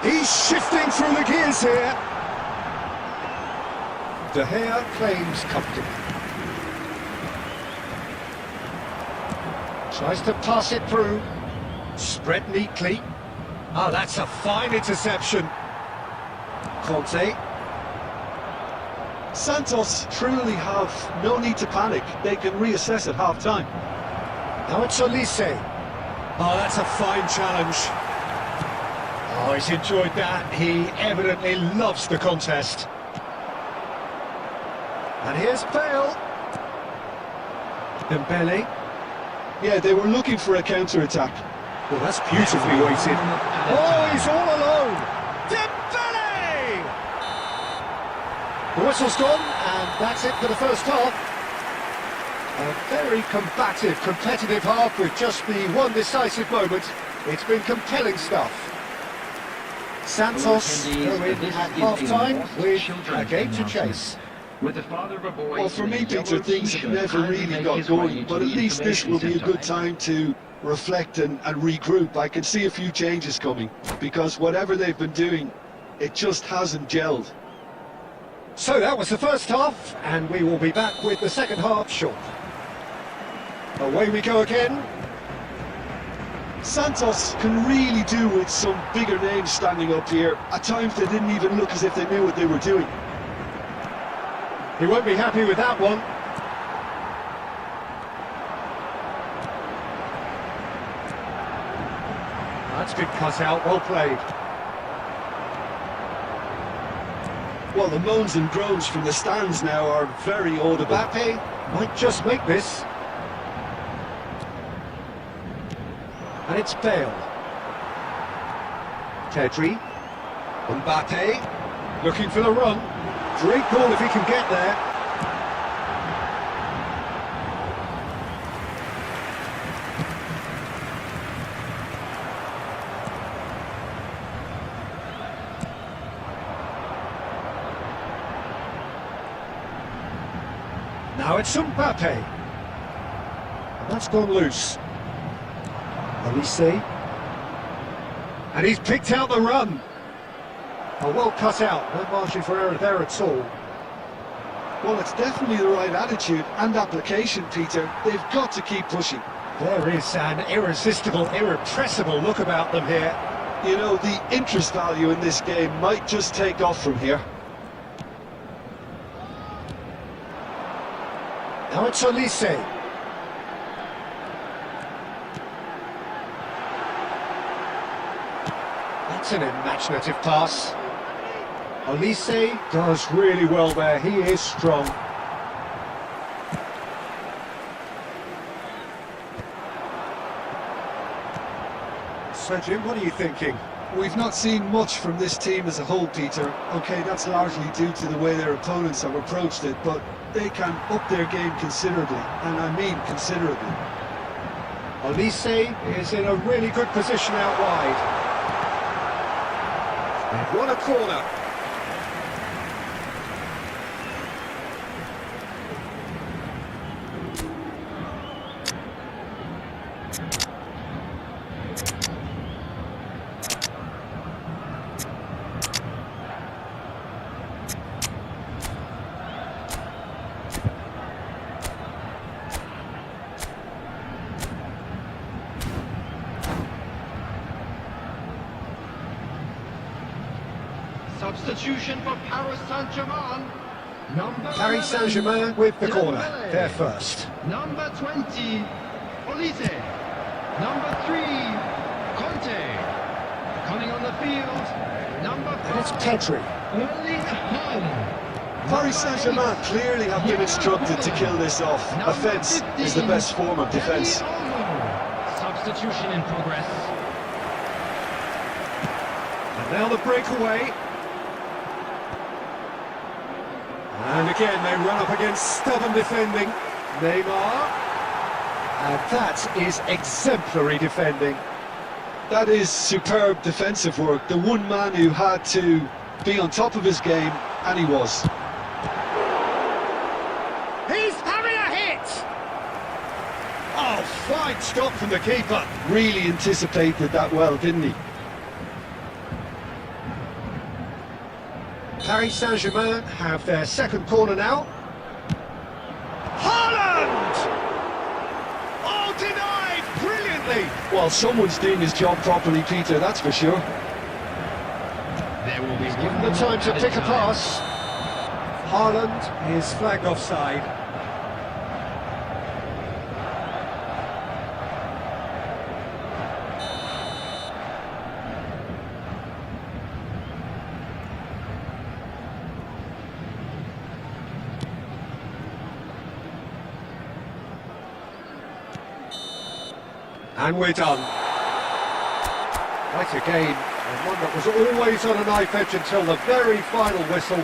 B: He's shifting through the gears here. De Gea claims comfortably. Tries to pass it through. Spread neatly. Oh, that's a fine interception. Conte.
C: Santos truly have no need to panic. They can reassess at half-time.
B: Now it's Olise. Oh, that's a fine challenge. Oh, he's enjoyed that. He evidently loves the contest. And here's Bale. Dembele.
C: Yeah, they were looking for a counter-attack.
B: Well, that's beautifully weighted. Oh, he's all alone. Dembele! The whistle's gone, and that's it for the first half. A very combative, competitive half with just the one decisive moment. It's been compelling stuff. Santos go in at half-time with a game to chase.
E: With the father of a boy.
C: Well, for me, Peter, things have never really got going, but at least this will be a good time to reflect and regroup. I can see a few changes coming, because whatever they've been doing, it just hasn't gelled.
B: So that was the first half, and we will be back with the second half shortly. Away we go again.
C: Santos can really do with some bigger names standing up here. At times they didn't even look as if they knew what they were doing.
B: He won't be happy with that one. That's been cut out, well played.
C: Well, the moans and groans from the stands now are very audible.
B: Mbappe might just make this. And it's Bale. Pedri. Mbappe looking for the run. Great ball if he can get there. Now it's Mbappe. And that's gone loose. Elise. And he's picked out the run. Oh, well cut out, no margin for error there at all.
C: Well, it's definitely the right attitude and application, Peter. They've got to keep pushing.
B: There is an irresistible, irrepressible look about them here.
C: You know, the interest value in this game might just take off from here.
B: Now it's Elise. That's an imaginative pass. Elise does really well there, he is strong. So Jim, what are you thinking?
C: We've not seen much from this team as a whole, Peter. OK, that's largely due to the way their opponents have approached it, but they can up their game considerably, and I mean considerably.
B: Elise is in a really good position out wide. They've won a corner.
D: Substitution for Paris Saint-Germain.
B: Paris Saint-Germain with the corner. They're first.
D: Number 20, Olise. Number 3, Conte. Coming on the field, number 5.
B: And it's Pedri.
C: Paris Saint-Germain clearly have been instructed to kill this off. Offence is the best form of defence.
D: Substitution in progress.
B: And now the breakaway. And again they run up against stubborn defending. Neymar. And that is exemplary defending.
C: That is superb defensive work. The one man who had to be on top of his game, and he was.
B: He's having a hit! Oh, fine stop from the keeper.
C: Really anticipated that well, didn't he?
B: Paris Saint-Germain have their second corner now. Haaland! Oh, denied brilliantly!
C: Well, someone's doing his job properly, Peter, that's for sure.
D: There will be
B: Given the time to pick a pass. Haaland is flagged offside. And we're done. Quite a game, and one that was always on a knife edge until the very final whistle.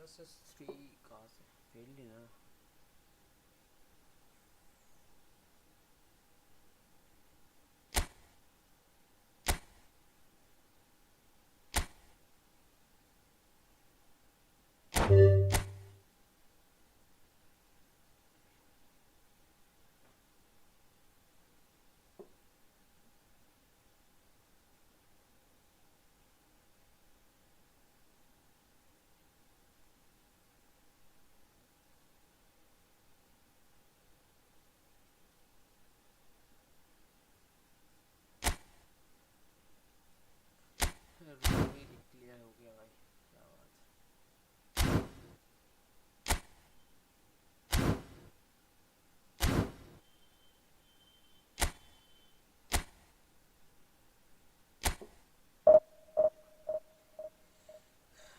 A: versus 3 cars. Failed na. Clear हो गया भाई, क्या बात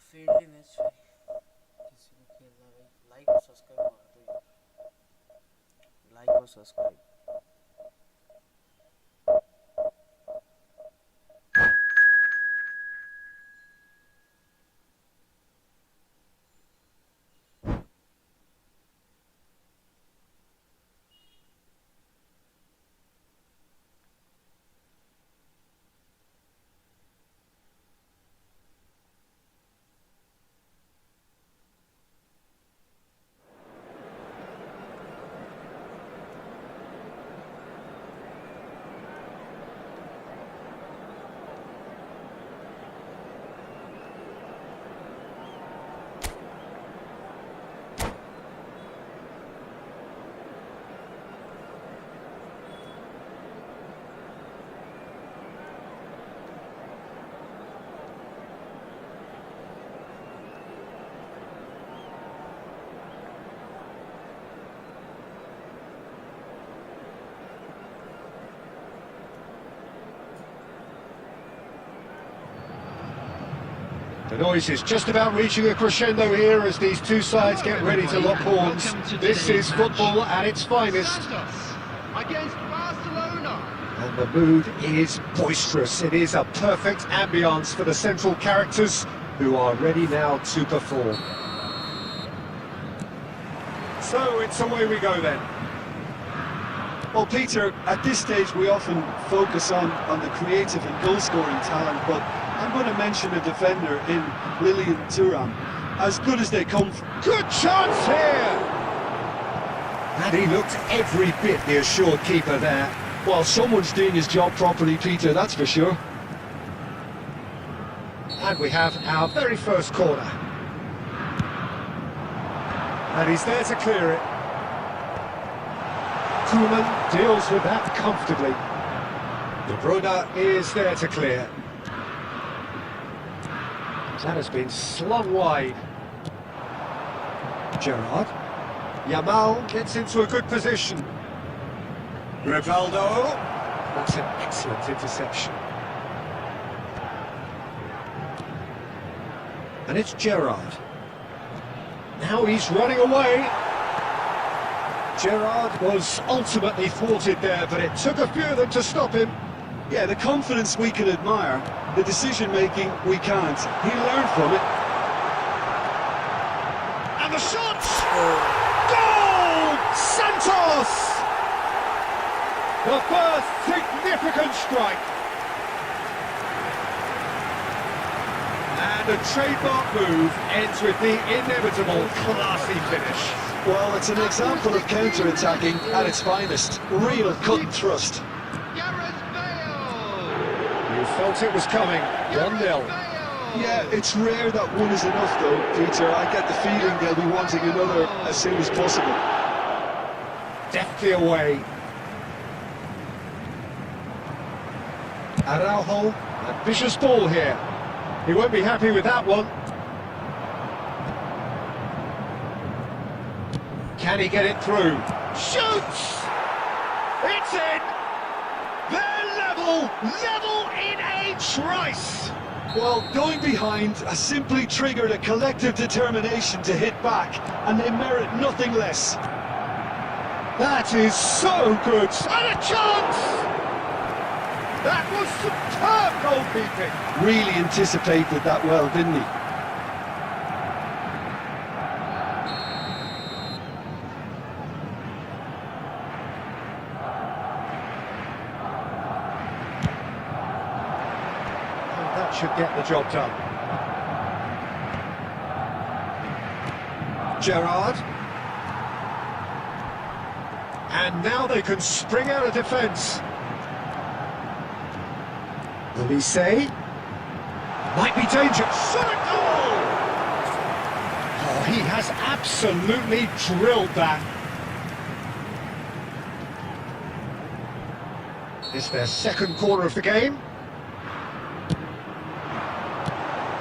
A: friendly match किसी को खेलना भाई, like और सब्सक्राइब मार दो यार, लाइक और subscribe.
B: The noise is just about reaching a crescendo here as these two sides get ready to lock horns. This is football at its finest.
D: Against Barcelona.
B: And the mood is boisterous. It is a perfect ambience for the central characters who are ready now to perform. So it's away we go then.
C: Well, Peter, at this stage we often focus on the creative and goal-scoring talent, but I'm going to mention a defender in Lilian Thuram. As good as they come.
B: Good chance here! And he looked every bit the assured keeper there.
C: Well, someone's doing his job properly, Peter, that's for sure.
B: And we have our very first corner. And he's there to clear it. Koeman deals with that comfortably. De Bruyne is there to clear. That has been slung wide. Gerrard. Yamal gets into a good position. Rivaldo. That's an excellent interception. And it's Gerrard. Now he's running away. Gerrard was ultimately thwarted there, but it took a few of them to stop him.
C: Yeah, the confidence we can admire, the decision-making we can't. He learned from it.
B: And the shot! Goal! Santos! The first significant strike. And a trademark move ends with the inevitable classy finish.
C: Well, it's an example of counter-attacking at its finest. Real cut and thrust.
B: You felt it was coming. 1-0.
C: Yeah, it's rare that one is enough though, Peter. I get the feeling they'll be wanting another as soon as possible.
B: Deftly away. Araujo, ambitious ball here. He won't be happy with that one. Can he get it through? Shoots! It's in! They're level in a trice!
C: Well, going behind has simply triggered a collective determination to hit back, and they merit nothing less.
B: That is so good! And a chance! That was superb goalkeeping!
C: Really anticipated that well, didn't he?
B: should get the job done. Gerrard. And now they can spring out of defence. Elise. Might be dangerous. Shot a goal! Oh, he has absolutely drilled that. It's their second corner of the game.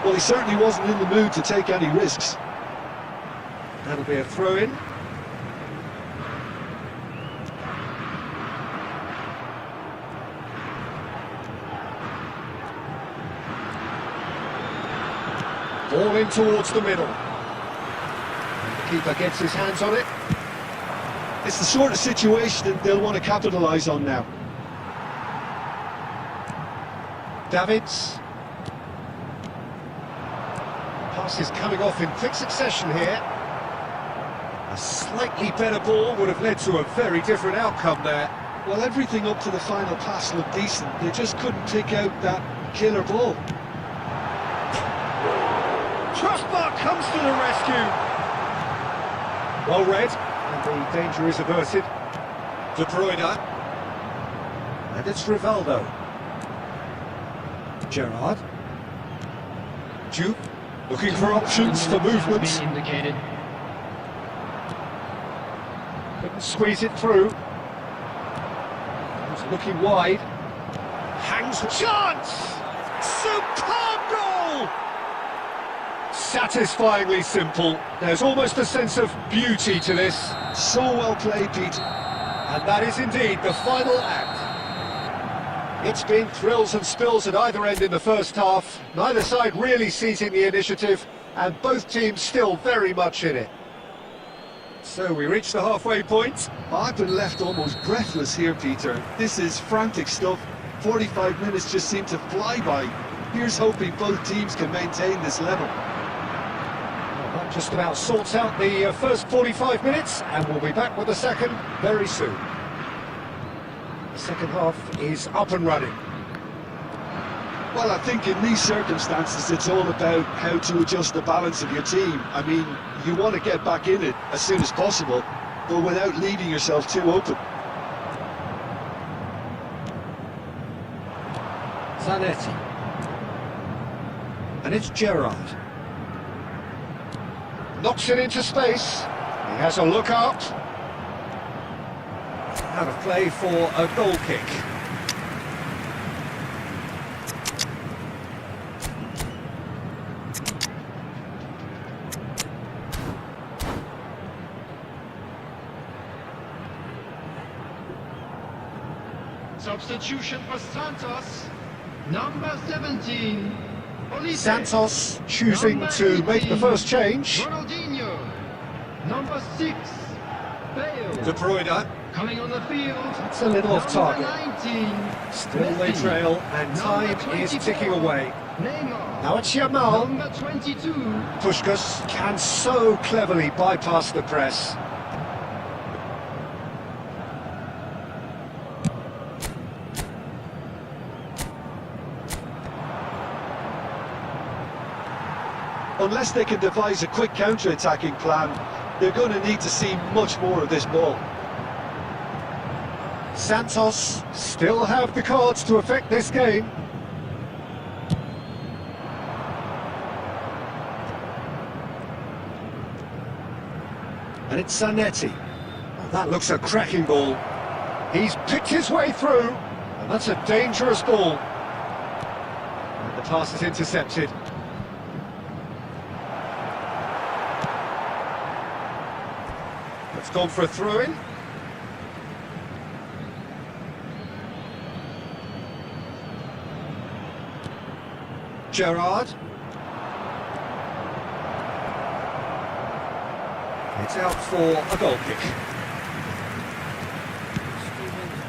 C: Well, he certainly wasn't in the mood to take any risks.
B: That'll be a throw-in. Ball in towards the middle. And the keeper gets his hands on it.
C: It's the sort of situation that they'll want to capitalise on now.
B: Davids. Pass is coming off in quick succession here. A slightly better ball would have led to a very different outcome there.
C: Well, everything up to the final pass looked decent. They just couldn't pick out that killer ball.
B: Trustmark comes to the rescue. Well read, and the danger is averted. De Bruyne. And it's Rivaldo. Gerrard. Duke, looking for options for movement.
E: Indicated.
B: Couldn't squeeze it through. He's looking wide. Hangs chance! Superb goal! Satisfyingly simple. There's almost a sense of beauty to this.
C: So well played, Pete.
B: And that is indeed the final act. It's been thrills and spills at either end in the first half. Neither side really seizing the initiative, and both teams still very much in it. So we reach the halfway point.
C: I've been left almost breathless here, Peter. This is frantic stuff. 45 minutes just seem to fly by. Here's hoping both teams can maintain this level.
B: Well, that just about sorts out the first 45 minutes, and we'll be back with the second very soon. The second half is up and running.
C: Well, I think in these circumstances it's all about how to adjust the balance of your team. I mean, you want to get back in it as soon as possible, but without leaving yourself too open.
B: Zanetti. And it's Gerrard. Knocks it into space. He has a look up. Out of play for a goal kick.
D: Substitution for Santos. Number 17. Olise.
B: Santos choosing
D: Number
B: to make the
D: 18,
B: first change.
D: Ronaldinho. Number 6. Bale.
B: De Bruyne.
D: Coming on the field.
B: It's a little off target.
D: Number 19.
B: Still they
D: Messi.
B: trail, and time
D: Number
B: is
D: 24,
B: ticking away.
D: Neymar.
B: Now it's Yamal.
D: Number 22.
B: Puskás can so cleverly bypass the press.
C: Unless they can devise a quick counter-attacking plan, they're going to need to see much more of this ball.
B: Santos still have the cards to affect this game. And it's Zanetti. Oh, that looks a cracking ball. He's picked his way through, and that's a dangerous ball. And the pass is intercepted. It's gone for a throw-in. Gerrard. It's out for a goal kick.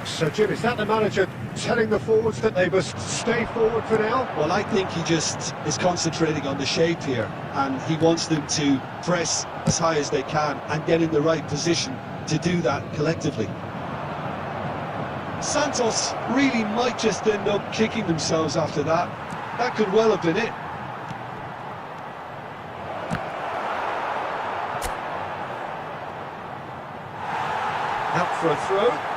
B: So Jim, is that the manager telling the forwards that they must stay forward for now?
C: Well, I think he just is concentrating on the shape here, and he wants them to press as high as they can and get in the right position to do that collectively. Santos really might just end up kicking themselves after that. That could well have been it.
B: Out for a throw.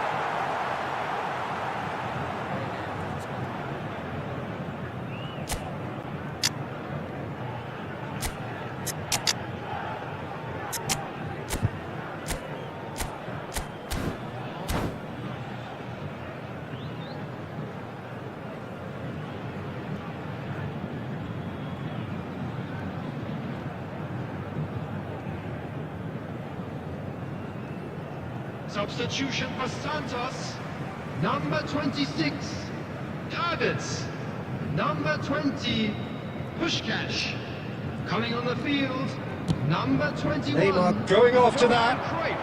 D: Substitution for Santos. Number 26, Targets. Number 20, Pushkash. Coming on the field, number 21.
B: Neymar going after that.
D: Cruyff.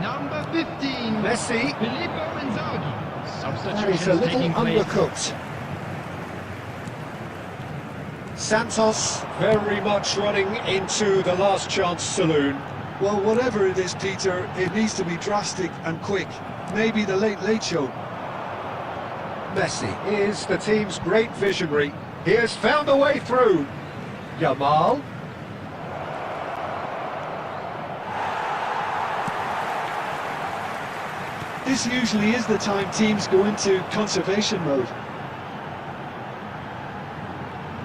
D: Number 15,
B: Messi.
D: Filippo Inzaghi.
B: And he's a little
D: taking place.
B: undercooked. Santos very much running into the last chance saloon.
C: Well, whatever it is, Peter, it needs to be drastic and quick. Maybe the late show.
B: Messi is the team's great visionary. He has found a way through. Yamal.
C: This usually is the time teams go into conservation mode.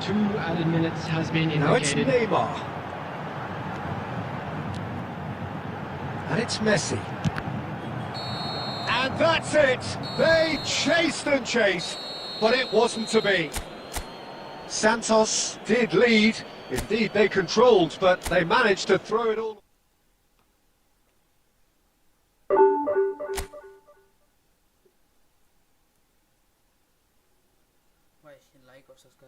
D: 2 added minutes has been
B: Now it's
D: indicated.
B: Neymar. And it's Messi. And that's it! They chased and chased, but it wasn't to be. Santos did lead. Indeed, they controlled, but they managed to throw it all.
A: भाई like और subscribe